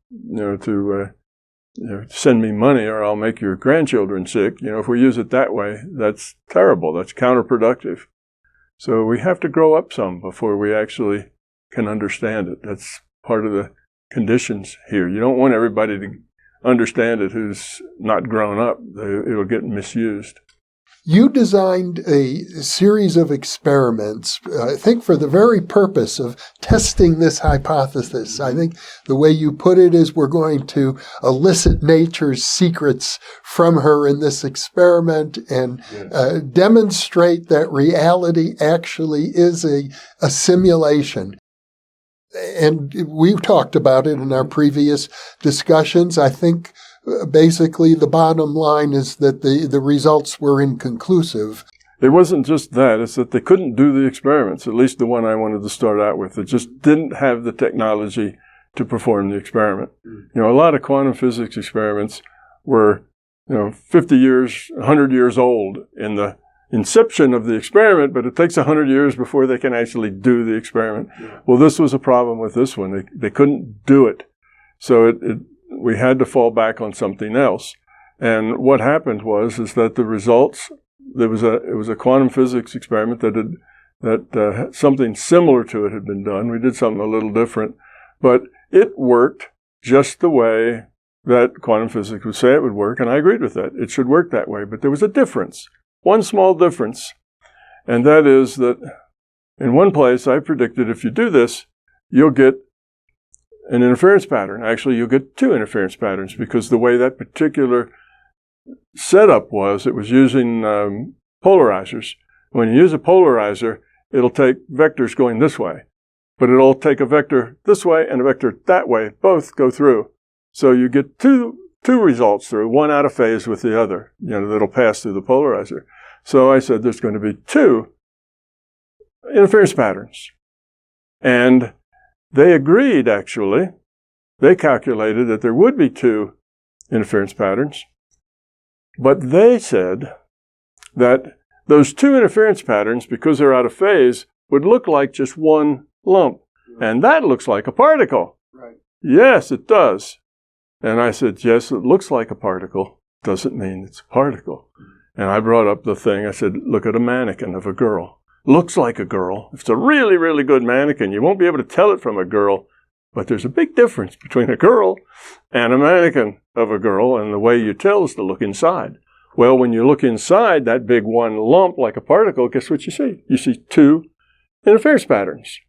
send me money or I'll make your grandchildren sick, if we use it that way, that's terrible. That's counterproductive. So we have to grow up some before we actually can understand it. That's part of the conditions here. You don't want everybody to understand it who's not grown up. It'll get misused. You designed a series of experiments, I think for the very purpose of testing this hypothesis. I think the way you put it is we're going to elicit nature's secrets from her in this experiment and demonstrate that reality actually is a simulation. And we've talked about it in our previous discussions. I think basically the bottom line is that the results were inconclusive. It wasn't just that. It's that they couldn't do the experiments, at least the one I wanted to start out with. It just didn't have the technology to perform the experiment. A lot of quantum physics experiments were 50 years, 100 years old in the inception of the experiment, but it takes 100 years before they can actually do the experiment. Well, this was a problem with this one. They couldn't do it. So we had to fall back on something else. And what happened was that the results, it was a quantum physics experiment that something similar to it had been done. We did something a little different, but it worked just the way that quantum physics would say it would work, and I agreed with that. It should work that way, but there was a difference, one small difference, and that is that in one place I predicted if you do this, you'll get an interference pattern. Actually, you'll get two interference patterns, because the way that particular setup was, it was using polarizers. When you use a polarizer, it'll take vectors going this way, but it'll take a vector this way and a vector that way. Both go through. So you get two results through, one out of phase with the other, that'll pass through the polarizer. So I said there's going to be two interference patterns. And they agreed, actually. They calculated that there would be two interference patterns. But they said that those two interference patterns, because they're out of phase, would look like just one lump. And that looks like a particle. Right. Yes, it does. And I said, yes, it looks like a particle, doesn't mean it's a particle. And I brought up the thing, I said, look at a mannequin of a girl. Looks like a girl. If it's a really, really good mannequin, you won't be able to tell it from a girl, but there's a big difference between a girl and a mannequin of a girl, and the way you tell is to look inside. Well, when you look inside that big one lump like a particle, guess what you see? You see two interference patterns.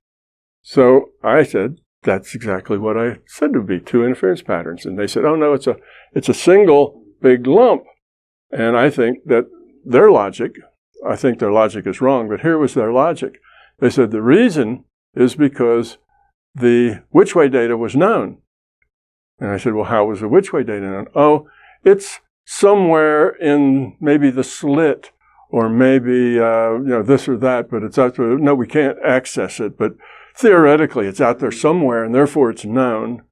So I said, that's exactly what I said it would be, two interference patterns. And they said, oh no, it's a single big lump. And I think that their logic is wrong, but here was their logic. They said the reason is because the which-way data was known. And I said, well, how was the which-way data known? Oh, it's somewhere in maybe the slit, or maybe, this or that, but it's out there. No, we can't access it, but theoretically it's out there somewhere, and therefore it's known.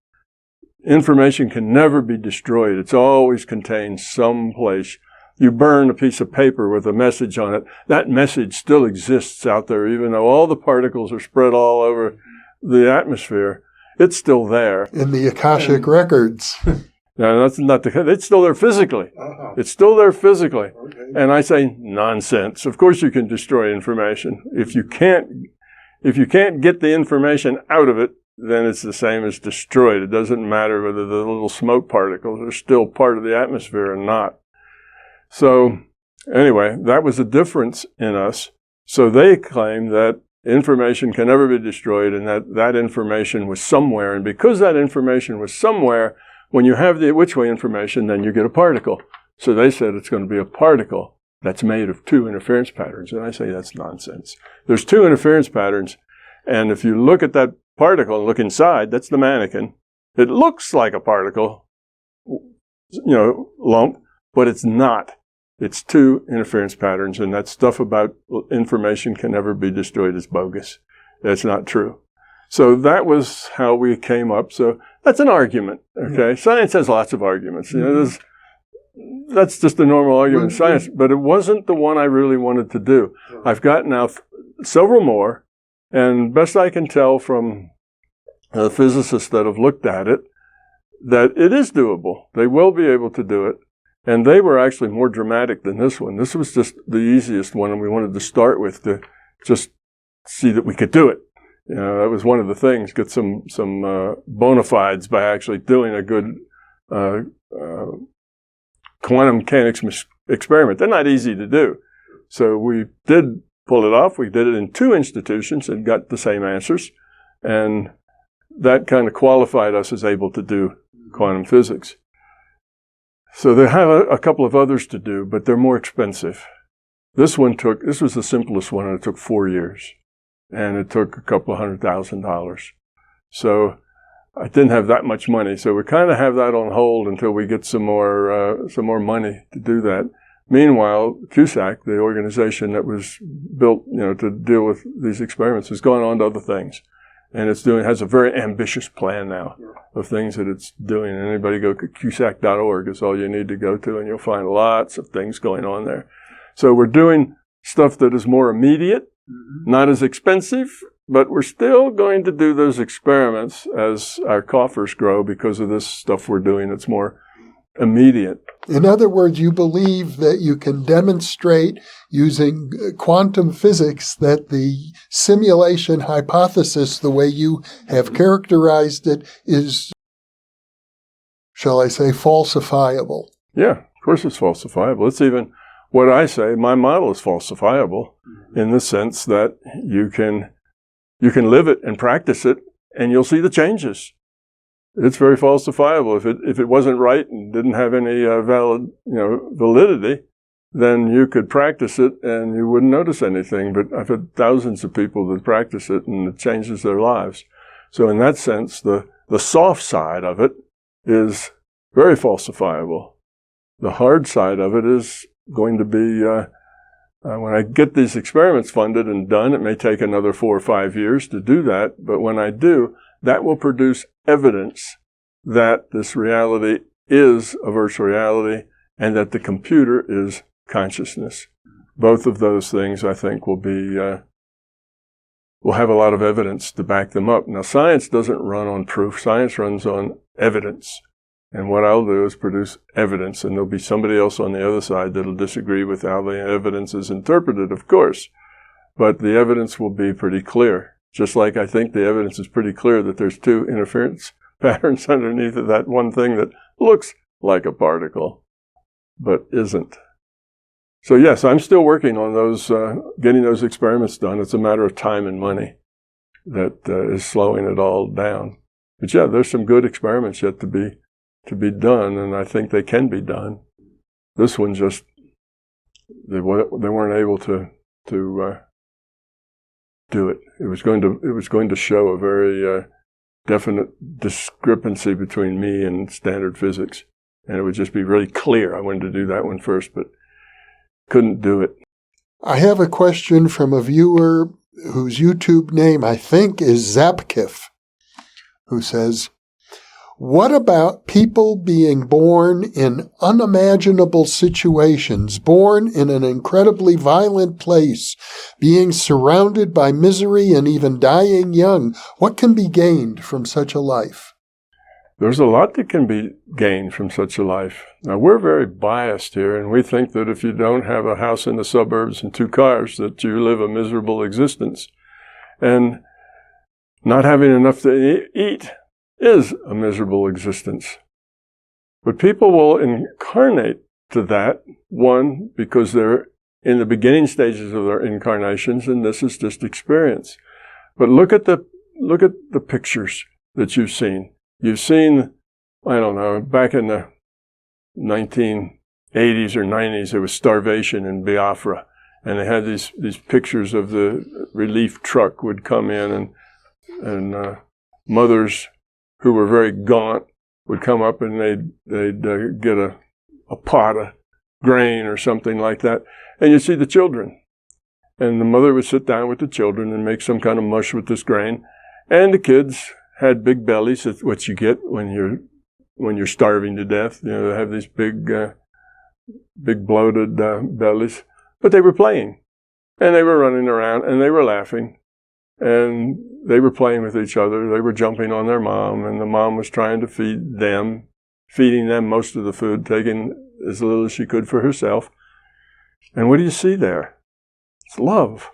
Information can never be destroyed. It's always contained someplace. You burn a piece of paper with a message on it, that message still exists out there, even though all the particles are spread all over the atmosphere. It's still there. In the Akashic records. No, that's not the case. It's still there physically. Uh-huh. It's still there physically. Okay. And I say, nonsense. Of course you can destroy information. If you can't get the information out of it, then it's the same as destroyed. It doesn't matter whether the little smoke particles are still part of the atmosphere or not. So anyway, that was a difference in us. So they claim that information can never be destroyed, and that information was somewhere. And because that information was somewhere, when you have the which-way information, then you get a particle. So they said it's going to be a particle that's made of two interference patterns. And I say that's nonsense. There's two interference patterns, and if you look at that particle and look inside, that's the mannequin. It looks like a particle, lump, but it's not. It's two interference patterns, and that stuff about information can never be destroyed is bogus. That's not true. So that was how we came up. So that's an argument, okay? Yeah. Science has lots of arguments. That's just a normal argument in science, but it wasn't the one I really wanted to do. I've got now several more, and best I can tell from the physicists that have looked at it, that it is doable. They will be able to do it. And they were actually more dramatic than this one. This was just the easiest one, and we wanted to start with to just see that we could do it. That was one of the things, get some bona fides by actually doing a good quantum mechanics experiment. They're not easy to do. So we did pull it off. We did it in two institutions and got the same answers. And that kind of qualified us as able to do quantum physics. So they have a couple of others to do, but they're more expensive. This was the simplest one, and it took 4 years. And it took a couple of $100,000. So I didn't have that much money. So we kind of have that on hold until we get some more money to do that. Meanwhile, CUSAC, the organization that was built, to deal with these experiments, has gone on to other things. And has a very ambitious plan now of things that it's doing. And anybody go to cusac.org is all you need to go to, and you'll find lots of things going on there. So we're doing stuff that is more immediate, not as expensive, but we're still going to do those experiments as our coffers grow because of this stuff we're doing that's more immediate. In other words, you believe that you can demonstrate using quantum physics that the simulation hypothesis, the way you have characterized it, is, shall I say, falsifiable. Yeah, of course it's falsifiable. It's even what I say, my model is falsifiable in the sense that you can live it and practice it, and you'll see the changes. It's very falsifiable. If it wasn't right and didn't have any validity, then you could practice it and you wouldn't notice anything. But I've had thousands of people that practice it, and it changes their lives. So in that sense, the soft side of it is very falsifiable. The hard side of it is going to be when I get these experiments funded and done, it may take another 4 or 5 years to do that. But when I do, that will produce evidence that this reality is a virtual reality and that the computer is consciousness. Both of those things, I think, will have a lot of evidence to back them up. Now, science doesn't run on proof. Science runs on evidence. And what I'll do is produce evidence, and there'll be somebody else on the other side that'll disagree with how the evidence is interpreted, of course. But the evidence will be pretty clear. Just like I think the evidence is pretty clear that there's two interference patterns underneath of that one thing that looks like a particle, but isn't. So yes, I'm still working on those, getting those experiments done. It's a matter of time and money that is slowing it all down. But yeah, there's some good experiments yet to be done, and I think they can be done. This one just, they weren't able to do it. It was going to show a very definite discrepancy between me and standard physics, and it would just be really clear. I wanted to do that one first, but couldn't do it. I have a question from a viewer whose YouTube name I think is Zapkif, who says, what about people being born in unimaginable situations, born in an incredibly violent place, being surrounded by misery and even dying young? What can be gained from such a life? There's a lot that can be gained from such a life. Now, we're very biased here, and we think that if you don't have a house in the suburbs and 2 cars, that you live a miserable existence. And not having enough to eat is a miserable existence. But people will incarnate to that, one, because they're in the beginning stages of their incarnations, and this is just experience. But look at the pictures that you've seen. You've seen, I don't know, back in the 1980s or 90s, there was starvation in Biafra, and they had these pictures of the relief truck would come in, and mothers who were very gaunt would come up, and they'd get a pot of grain or something like that, and you'd see the children, and the mother would sit down with the children and make some kind of mush with this grain, and the kids had big bellies. That's what you get when you're starving to death. You know, they have these big bloated bellies. But they were playing, and they were running around, and they were laughing, and they were playing with each other. They were jumping on their mom, and the mom was trying to feeding them most of the food, taking as little as she could for herself. And what do you see there? It's love.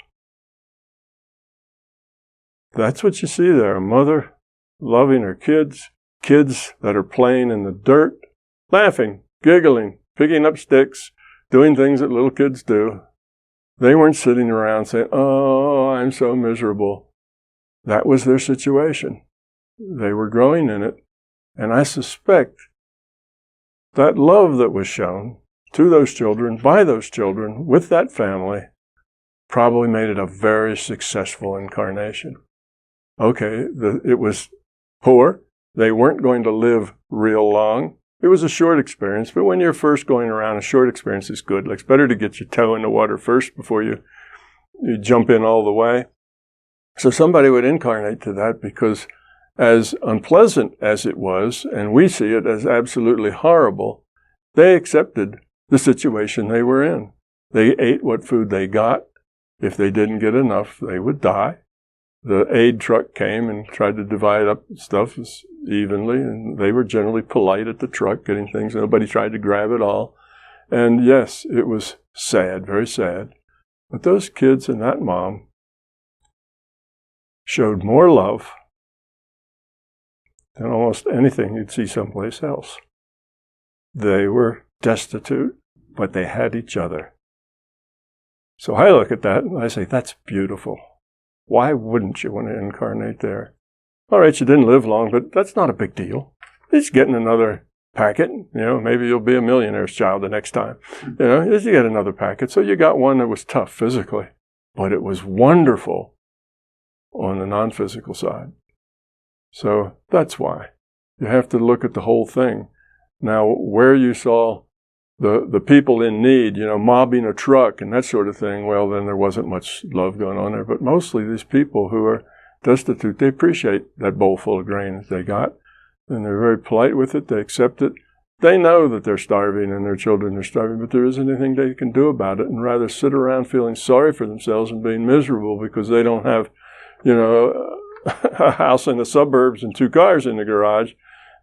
That's what you see there, a mother loving her kids that are playing in the dirt, laughing, giggling, picking up sticks, doing things that little kids do. They weren't sitting around saying, oh, I'm so miserable. That was their situation. They were growing in it. And I suspect that love that was shown to those children, by those children, with that family, probably made it a very successful incarnation. Okay, it was poor. They weren't going to live real long. It was a short experience, but when you're first going around, a short experience is good. Like, it's better to get your toe in the water first before you jump in all the way. So somebody would incarnate to that, because as unpleasant as it was, and we see it as absolutely horrible, they accepted the situation they were in. They ate what food they got. If they didn't get enough, they would die. The aid truck came and tried to divide up stuff evenly, and they were generally polite at the truck, getting things. Nobody tried to grab it all. And yes, it was sad, very sad. But those kids and that mom showed more love than almost anything you'd see someplace else. They were destitute, but they had each other. So I look at that and I say, that's beautiful. Why wouldn't you want to incarnate there? All right, you didn't live long, but that's not a big deal. Just getting another packet. You know, maybe you'll be a millionaire's child the next time. You know, you get another packet. So you got one that was tough physically, but it was wonderful on the non-physical side. So that's why. You have to look at the whole thing. Now, where you saw the people in need, you know, mobbing a truck and that sort of thing, well, then there wasn't much love going on there. But mostly these people who are destitute, they appreciate that bowl full of grain that they got, and they're very polite with it. They accept it. They know that they're starving and their children are starving, but there isn't anything they can do about it, and rather sit around feeling sorry for themselves and being miserable because they don't have, you know, a house in the suburbs and 2 cars in the garage.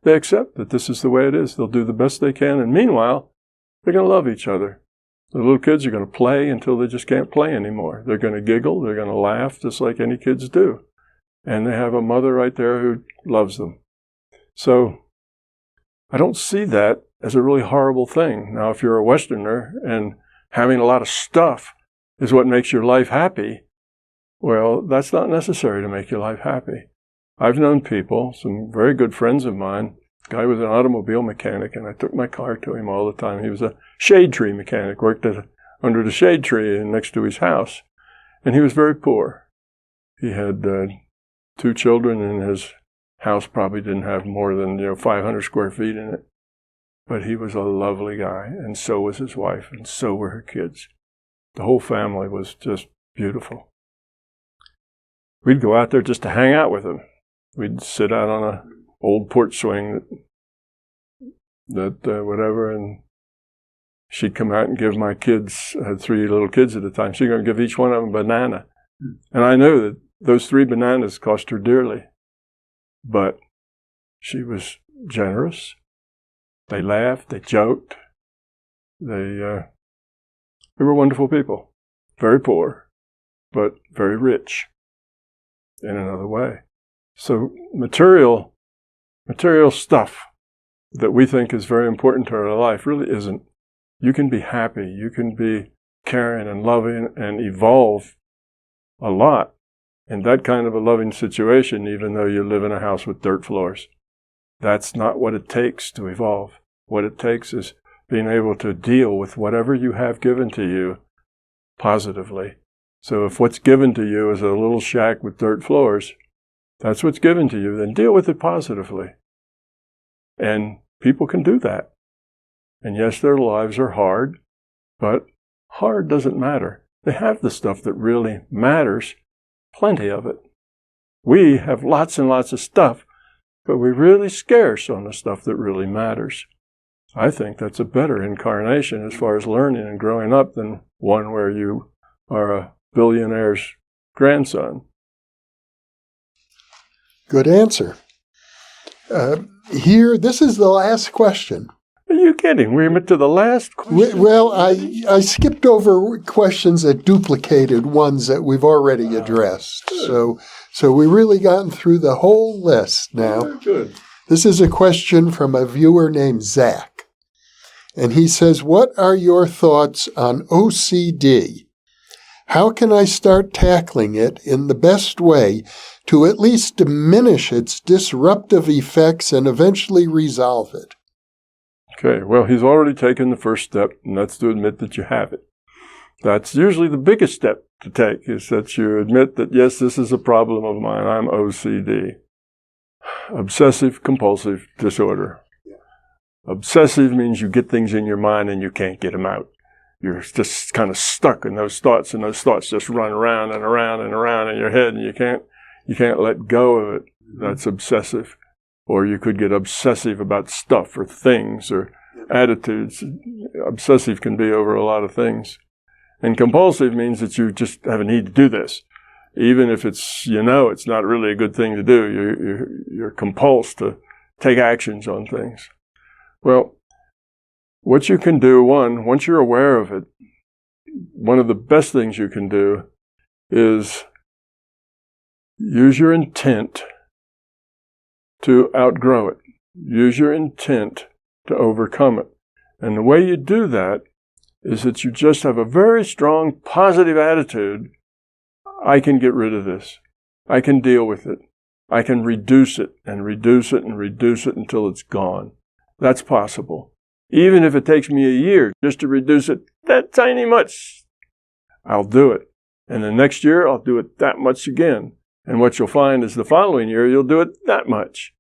They accept that this is the way it is. They'll do the best they can. And meanwhile, they're going to love each other. The little kids are going to play until they just can't play anymore. They're going to giggle. They're going to laugh just like any kids do. And they have a mother right there who loves them. So I don't see that as a really horrible thing. Now, if you're a Westerner and having a lot of stuff is what makes your life happy, well, that's not necessary to make your life happy. I've known people, some very good friends of mine. A guy was an automobile mechanic, and I took my car to him all the time. He was a shade tree mechanic, worked under the shade tree next to his house, and he was very poor. He had 2 children, and his house probably didn't have more than 500 square feet in it. But he was a lovely guy, and so was his wife, and so were her kids. The whole family was just beautiful. We'd go out there just to hang out with him. We'd sit out on a old porch swing that whatever, and she'd come out and give my kids, I had 3 little kids at the time, she'd go and give each one of them a banana. And I knew that those 3 bananas cost her dearly. But she was generous. They laughed, they joked. They were wonderful people. Very poor, but very rich in another way. So material stuff that we think is very important to our life really isn't. You can be happy, you can be caring and loving and evolve a lot in that kind of a loving situation, even though you live in a house with dirt floors. That's not what it takes to evolve. What it takes is being able to deal with whatever you have given to you positively. So if what's given to you is a little shack with dirt floors, that's what's given to you, then deal with it positively. And people can do that. And yes, their lives are hard, but hard doesn't matter. They have the stuff that really matters, plenty of it. We have lots and lots of stuff, but we're really scarce on the stuff that really matters. I think that's a better incarnation as far as learning and growing up than one where you are a billionaire's grandson. Good answer. Here, this is the last question. Are you kidding? We're to the last question. Well, I skipped over questions that duplicated ones that we've already addressed. So we really gotten through the whole list now. Good. This is a question from a viewer named Zach. And he says, what are your thoughts on OCD? How can I start tackling it in the best way to at least diminish its disruptive effects and eventually resolve it? Okay, well, he's already taken the first step, and that's to admit that you have it. That's usually the biggest step to take, is that you admit that, yes, this is a problem of mine. I'm OCD. Obsessive compulsive disorder. Obsessive means you get things in your mind and you can't get them out. You're just kind of stuck in those thoughts, and those thoughts just run around and around and around in your head, and you can't let go of it. That's obsessive. Or you could get obsessive about stuff or things or attitudes. Obsessive can be over a lot of things. And compulsive means that you just have a need to do this. Even if it's not really a good thing to do, you're compulsed to take actions on things. Well, what you can do, once you're aware of it, one of the best things you can do is use your intent to outgrow it. Use your intent to overcome it. And the way you do that is that you just have a very strong positive attitude. I can get rid of this. I can deal with it. I can reduce it and reduce it and reduce it until it's gone. That's possible. Even if it takes me a year just to reduce it that tiny much, I'll do it. And the next year, I'll do it that much again. And what you'll find is the following year, you'll do it that much.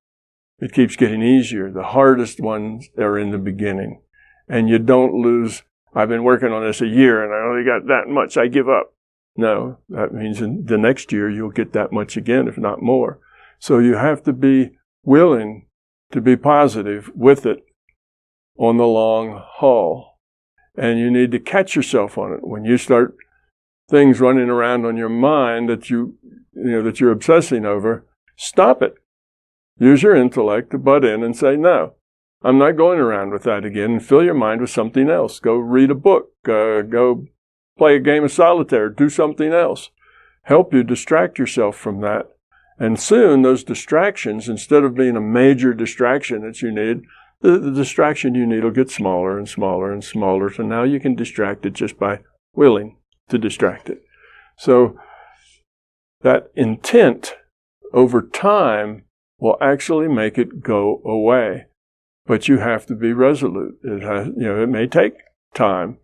It keeps getting easier. The hardest ones are in the beginning. And you don't lose, I've been working on this a year and I only got that much, I give up. No, that means in the next year, you'll get that much again, if not more. So you have to be willing to be positive with it on the long haul. And you need to catch yourself on it. When you start things running around on your mind that you're obsessing over, stop it. Use your intellect to butt in and say, no, I'm not going around with that again, and fill your mind with something else. Go read a book, go play a game of solitaire, do something else. Help you distract yourself from that. And soon those distractions, instead of being a major distraction that you need, the distraction you need will get smaller and smaller and smaller. So now you can distract it just by willing to distract it. So that intent over time will actually make it go away. But you have to be resolute. It may take time.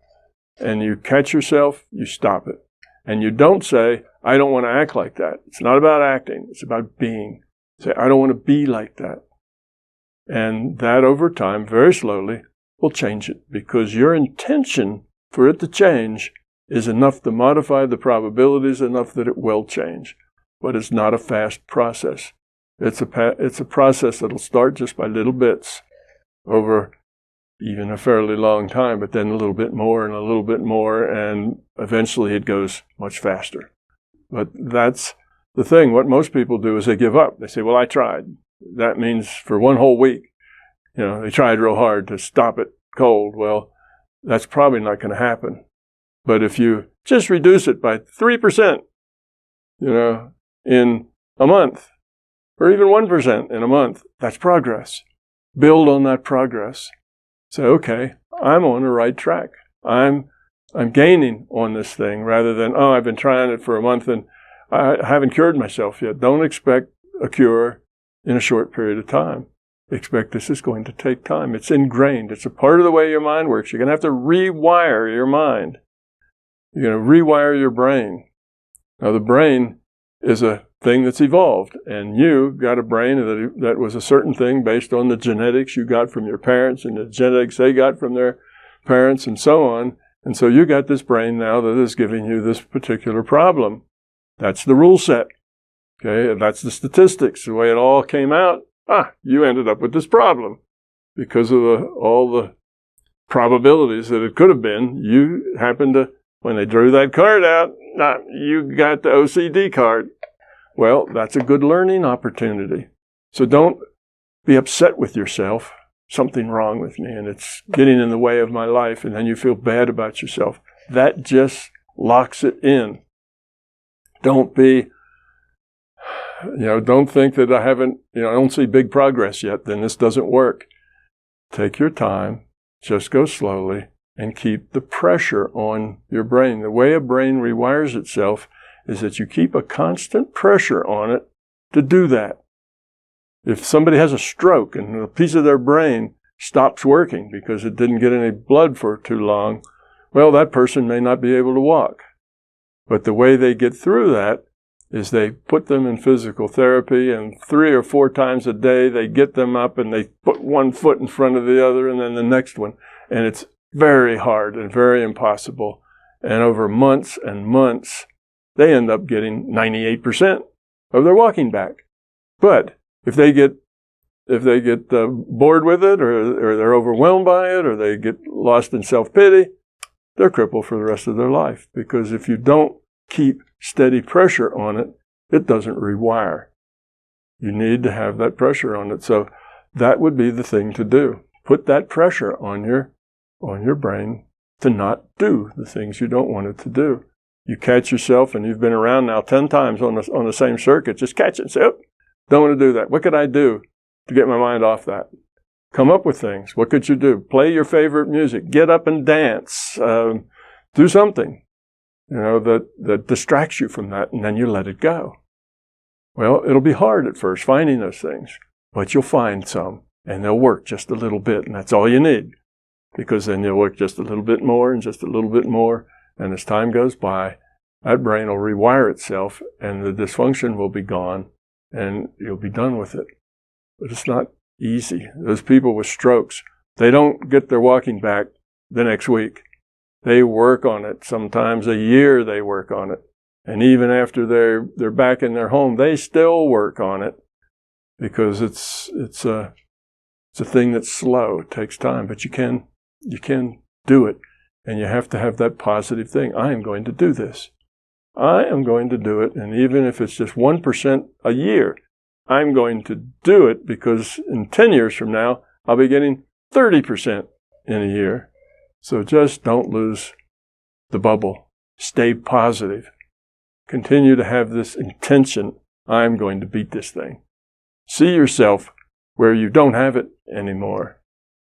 And you catch yourself, you stop it. And you don't say, I don't want to act like that. It's not about acting. It's about being. Say, I don't want to be like that. And that over time, very slowly, will change it. Because your intention for it to change is enough to modify the probabilities enough that it will change. But it's not a fast process. It's a process that'll start just by little bits over even a fairly long time, but then a little bit more and a little bit more, and eventually it goes much faster. But that's the thing. What most people do is they give up. They say, well, I tried. That means for one whole week, they tried real hard to stop it cold. Well, that's probably not going to happen. But if you just reduce it by 3%, in a month, or even 1% in a month, that's progress. Build on that progress. Say, okay, I'm on the right track. I'm gaining on this thing rather than, I've been trying it for a month and I haven't cured myself yet. Don't expect a cure in a short period of time. Expect this is going to take time. It's ingrained. It's a part of the way your mind works. You're going to have to rewire your mind. You're going to rewire your brain. Now, the brain is a thing that's evolved, and you got a brain that was a certain thing based on the genetics you got from your parents and the genetics they got from their parents and so on. And so you got this brain now that is giving you this particular problem. That's the rule set. Okay, that's the statistics, the way it all came out. You ended up with this problem because of all the probabilities that it could have been. You happened to, when they drew that card out, you got the OCD card. Well, that's a good learning opportunity. So don't be upset with yourself. Something wrong with me and it's getting in the way of my life, and then you feel bad about yourself. That just locks it in. Don't be, don't think that I don't see big progress yet, then this doesn't work. Take your time, just go slowly, and keep the pressure on your brain. The way a brain rewires itself is that you keep a constant pressure on it to do that. If somebody has a stroke and a piece of their brain stops working because it didn't get any blood for too long, well, that person may not be able to walk. But the way they get through that is they put them in physical therapy, and 3 or 4 times a day they get them up and they put one foot in front of the other and then the next one. And it's very hard and very impossible. And over months and months, they end up getting 98% of their walking back. But if they get bored with it, or they're overwhelmed by it, or they get lost in self-pity, they're crippled for the rest of their life. Because if you don't keep steady pressure on it, it doesn't rewire. You need to have that pressure on it. So that would be the thing to do. Put that pressure on your brain to not do the things you don't want it to do. You catch yourself, and you've been around now 10 times on the same circuit. Just catch it and say, don't want to do that. What could I do to get my mind off that? Come up with things. What could you do? Play your favorite music. Get up and dance. Do something, that distracts you from that, and then you let it go. Well, it'll be hard at first finding those things, but you'll find some, and they'll work just a little bit, and that's all you need, because then you'll work just a little bit more and just a little bit more. And as time goes by, that brain will rewire itself and the dysfunction will be gone and you'll be done with it. But it's not easy. Those people with strokes, they don't get their walking back the next week. They work on it. Sometimes a year they work on it. And even after they're back in their home, they still work on it because it's a thing that's slow. It takes time, but you can do it. And you have to have that positive thing. I am going to do this. I am going to do it. And even if it's just 1% a year, I'm going to do it because in 10 years from now, I'll be getting 30% in a year. So just don't lose the bubble. Stay positive. Continue to have this intention, I'm going to beat this thing. See yourself where you don't have it anymore.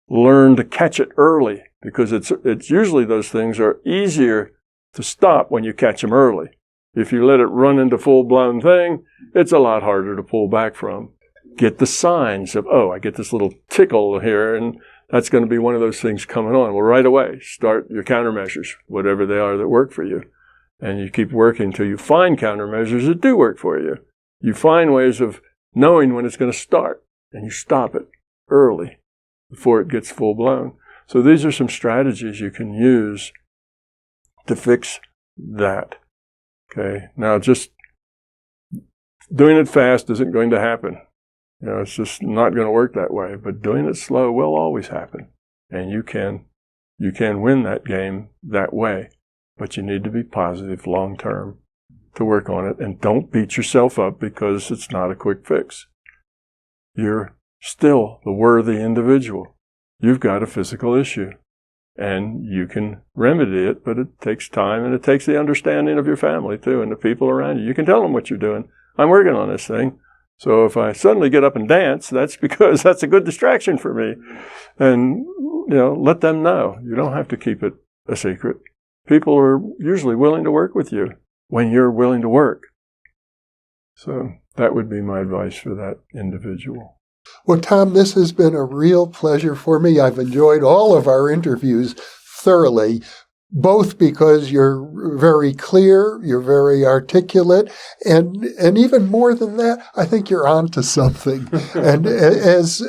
Learn to catch it early, because it's usually those things are easier to stop when you catch them early. If you let it run into full-blown thing, it's a lot harder to pull back from. Get the signs of, oh, I get this little tickle here, and that's going to be one of those things coming on. Well, right away, start your countermeasures, whatever they are that work for you. And you keep working until you find countermeasures that do work for you. You find ways of knowing when it's going to start, and you stop it early before it gets full-blown. So these are some strategies you can use to fix that. Okay, now just doing it fast isn't going to happen. It's just not going to work that way. But doing it slow will always happen. And you can win that game that way. But you need to be positive long term to work on it. And don't beat yourself up because it's not a quick fix. You're still the worthy individual. You've got a physical issue. And you can remedy it, but it takes time, and it takes the understanding of your family, too, and the people around you. You can tell them what you're doing. I'm working on this thing. So if I suddenly get up and dance, that's because that's a good distraction for me. And, let them know. You don't have to keep it a secret. People are usually willing to work with you when you're willing to work. So that would be my advice for that individual. Well, Tom, this has been a real pleasure for me. I've enjoyed all of our interviews thoroughly, both because you're very clear, you're very articulate, and even more than that, I think you're onto something. And as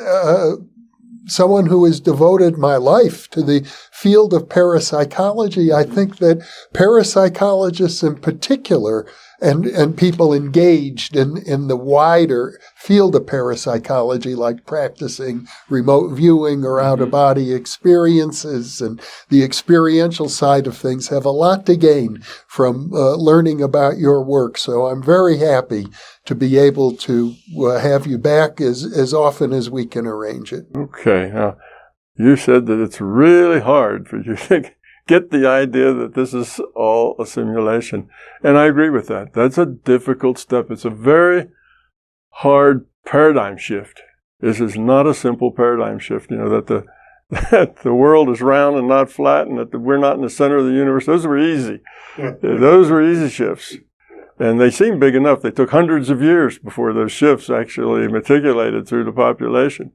someone who has devoted my life to the field of parapsychology, I think that parapsychologists in particular and people engaged in the wider field of parapsychology, like practicing remote viewing or out-of-body experiences and the experiential side of things, have a lot to gain from learning about your work. So I'm very happy to be able to have you back as often as we can arrange it. Okay. Now, you said that it's really hard for you to get the idea that this is all a simulation. And I agree with that. That's a difficult step. It's a very hard paradigm shift. This is not a simple paradigm shift, that the world is round and not flat, and that we're not in the center of the universe. Those were easy. Those were easy shifts. And they seem big enough. They took hundreds of years before those shifts actually matriculated through the population.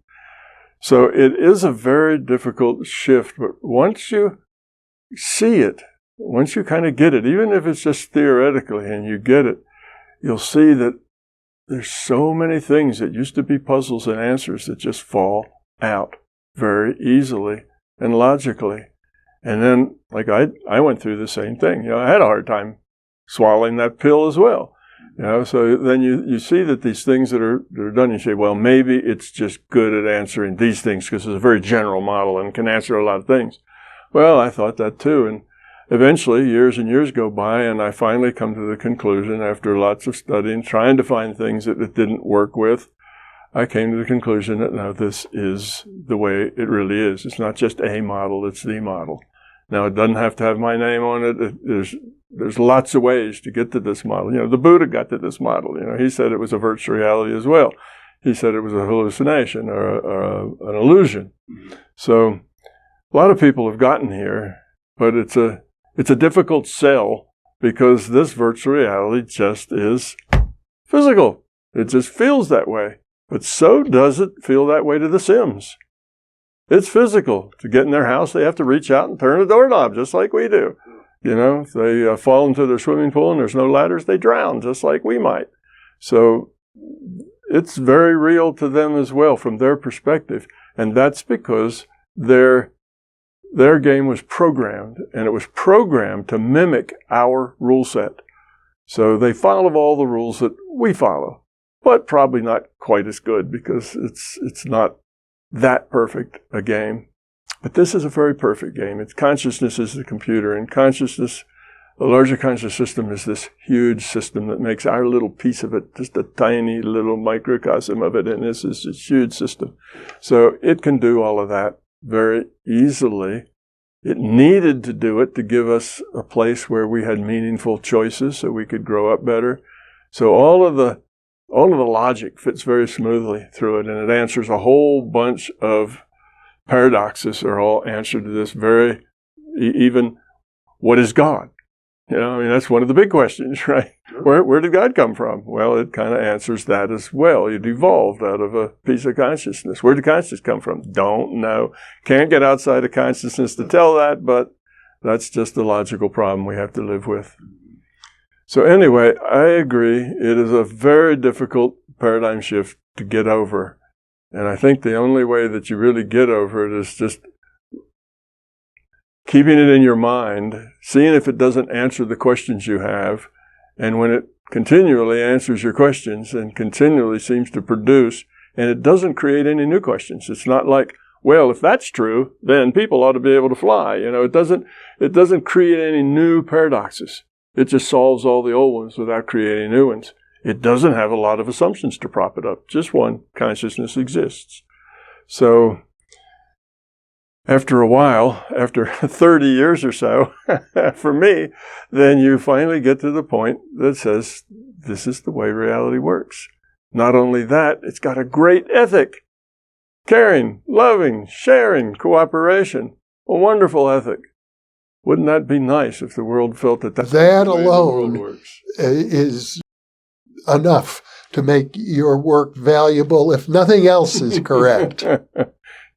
So it is a very difficult shift. But once you see it, once you kind of get it, even if it's just theoretically and you get it, you'll see that there's so many things that used to be puzzles and answers that just fall out very easily and logically. And then, like I went through the same thing. I had a hard time swallowing that pill as well. So then you see that these things that are done, you say, well, maybe it's just good at answering these things because it's a very general model and can answer a lot of things. Well, I thought that too. And eventually, years and years go by, and I finally come to the conclusion, after lots of studying, trying to find things that it didn't work with, I came to the conclusion that, no, this is the way it really is. It's not just a model, it's the model. Now, it doesn't have to have my name on it. There's lots of ways to get to this model. The Buddha got to this model. He said it was a virtual reality as well. He said it was a hallucination or an illusion. So a lot of people have gotten here, but it's a difficult sell because this virtual reality just is physical. It just feels that way. But so does it feel that way to the Sims. It's physical. To get in their house, they have to reach out and turn a doorknob, just like we do. If they fall into their swimming pool and there's no ladders, they drown, just like we might. So it's very real to them as well from their perspective. And that's because their game was programmed, and it was programmed to mimic our rule set. So they follow all the rules that we follow, but probably not quite as good because it's not that perfect a game. But this is a very perfect game. Consciousness is the computer, and consciousness The larger conscious system is this huge system that makes our little piece of it, just a tiny little microcosm of it, and this is a huge system. So it can do all of that very easily. It needed to do it to give us a place where we had meaningful choices so we could grow up better. So all of the logic fits very smoothly through it, and it answers a whole bunch of paradoxes are all answered to this very, even what is God? You know, I mean, that's one of the big questions, right? Where did God come from? Well, it kind of answers that as well. It evolved out of a piece of consciousness. Where did consciousness come from? Don't know. Can't get outside of consciousness to tell that, but that's just a logical problem we have to live with. So anyway, I agree. It is a very difficult paradigm shift to get over. And I think the only way that you really get over it is just keeping it in your mind, seeing if it doesn't answer the questions you have, and when it continually answers your questions and continually seems to produce, and it doesn't create any new questions. It's not like, well, if that's true, then people ought to be able to fly. You know, it doesn't create any new paradoxes. It just solves all the old ones without creating new ones. It doesn't have a lot of assumptions to prop it up. Just one, consciousness exists. So after a while, after 30 years or so, for me, then you finally get to the point that says, this is the way reality works. Not only that, it's got a great ethic. Caring, loving, sharing, cooperation. A wonderful ethic. Wouldn't that be nice if the world felt that that's that the way alone the world works? Is enough to make your work valuable if nothing else is correct.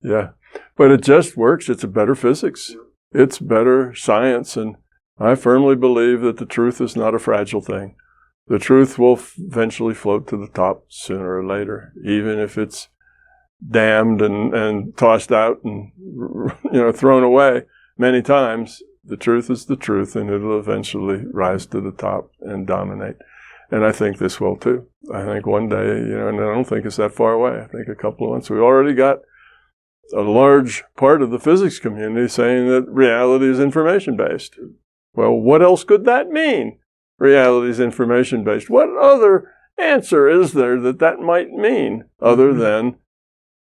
Yeah. But it just works. It's a better physics. It's better science. And I firmly believe that the truth is not a fragile thing. The truth will eventually float to the top sooner or later, even if it's damned and tossed out and thrown away many times. The truth is the truth, and it'll eventually rise to the top and dominate. And I think this will too. I think one day, and I don't think it's that far away. I think a couple of months. We already got a large part of the physics community saying that reality is information-based. Well, what else could that mean? Reality is information-based. What other answer is there that might mean other than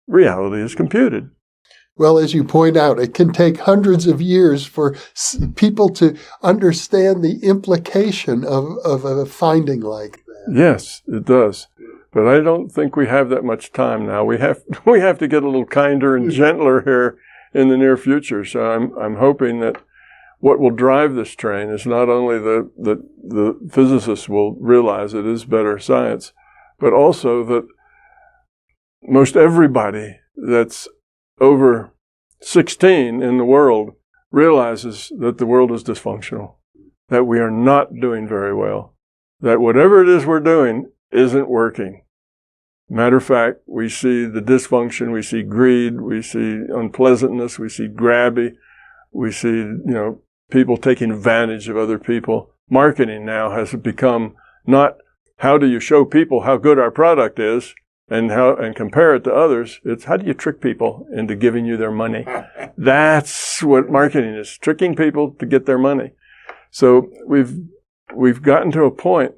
reality is computed? Well, as you point out, it can take hundreds of years for people to understand the implication of a finding like that. Yes, it does. But I don't think we have that much time now. We have to get a little kinder and gentler here in the near future. So I'm hoping that what will drive this train is not only the physicists will realize it is better science, but also that most everybody that's over 16 in the world realizes that the world is dysfunctional, that we are not doing very well, that whatever it is we're doing isn't working. Matter of fact, we see the dysfunction, we see greed, we see unpleasantness, we see grabby, we see, people taking advantage of other people. Marketing now has become not how do you show people how good our product is and compare it to others. It's how do you trick people into giving you their money. That's what marketing is, tricking people to get their money. So we've gotten to a point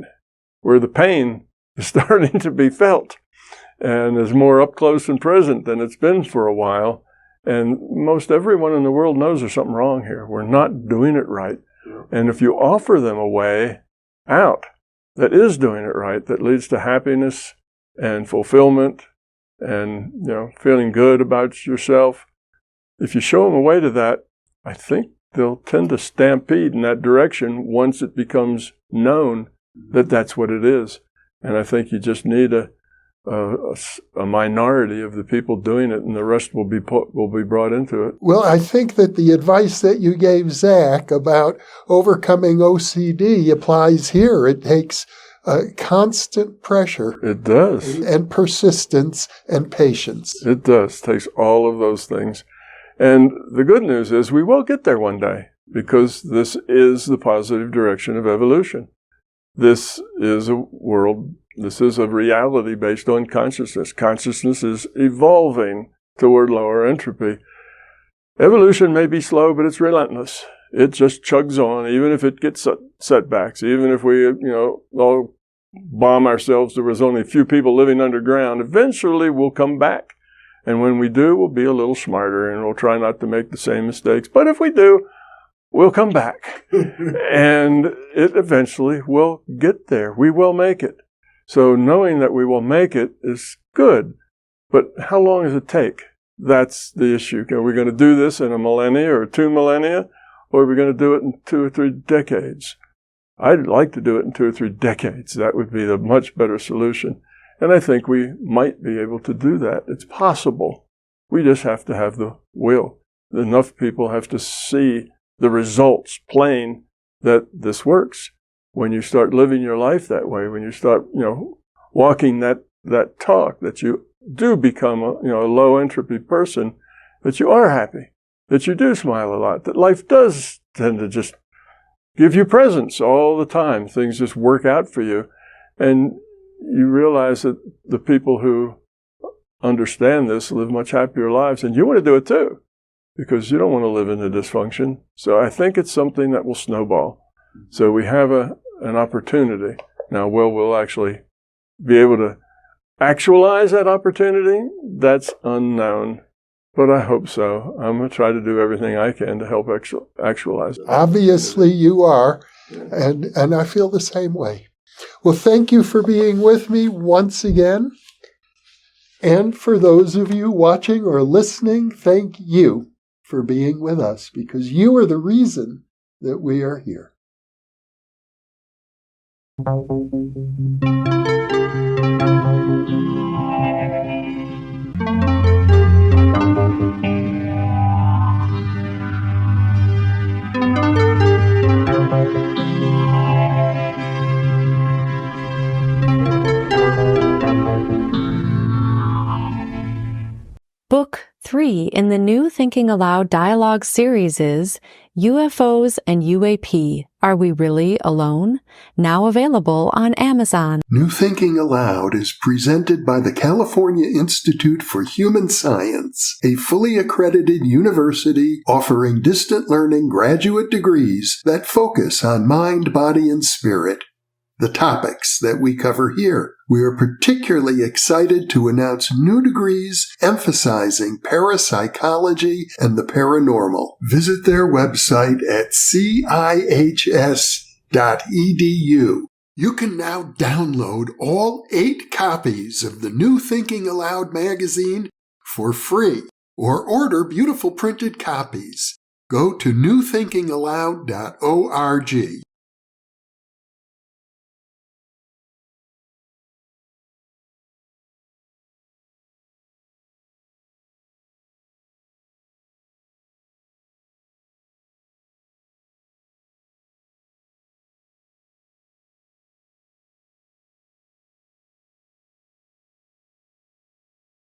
where the pain is starting to be felt and is more up close and present than it's been for a while. And most everyone in the world knows there's something wrong here. We're not doing it right. And if you offer them a way out that is doing it right, that leads to happiness and fulfillment and, feeling good about yourself, if you show them a way to that, I think they'll tend to stampede in that direction once it becomes known that that's what it is. And I think you just need a minority of the people doing it, and the rest will be brought into it. Well, I think that the advice that you gave Zach about overcoming OCD applies here. It takes constant pressure. It does. And persistence and patience. It does. It takes all of those things. And the good news is we will get there one day, because this is the positive direction of evolution. This is a world, this is a reality based on consciousness. Consciousness is evolving toward lower entropy. Evolution may be slow, but it's relentless. it just chugs on, even if it gets setbacks, even if we, all bomb ourselves. There was only a few people living underground. Eventually, we'll come back. And when we do, we'll be a little smarter, and we'll try not to make the same mistakes. But if we do, we'll come back. And it eventually will get there. We will make it. So knowing that we will make it is good. But how long does it take? That's the issue. Are we going to do this in a millennia or 2 millennia? Or are we going to do it in 2 or 3 decades? I'd like to do it in 2 or 3 decades. That would be the much better solution. And I think we might be able to do that. It's possible. We just have to have the will. Enough people have to see the results plain that this works. When you start living your life that way, when you start, walking that talk, that you do become a low entropy person, that you are happy, that you do smile a lot, that life does tend to just give you presents all the time. Things just work out for you. And you realize that the people who understand this live much happier lives. And you want to do it too, because you don't want to live in the dysfunction. So I think it's something that will snowball. So we have an opportunity. Now, we'll actually be able to actualize that opportunity? That's unknown. But I hope so. I'm going to try to do everything I can to help actualize it. Obviously you are, and I feel the same way. Well, thank you for being with me once again. And for those of you watching or listening, thank you for being with us, because you are the reason that we are here. Book 3 in the new Thinking Aloud dialogue series is UFOs and UAP, Are We Really Alone? Now available on Amazon. New Thinking Aloud is presented by the California Institute for Human Science, a fully accredited university offering distant learning graduate degrees that focus on mind, body, and spirit. The topics that we cover here. We are particularly excited to announce new degrees emphasizing parapsychology and the paranormal. Visit their website at cihs.edu. You can now download all 8 copies of the New Thinking Aloud magazine for free, or order beautiful printed copies. Go to newthinkingaloud.org.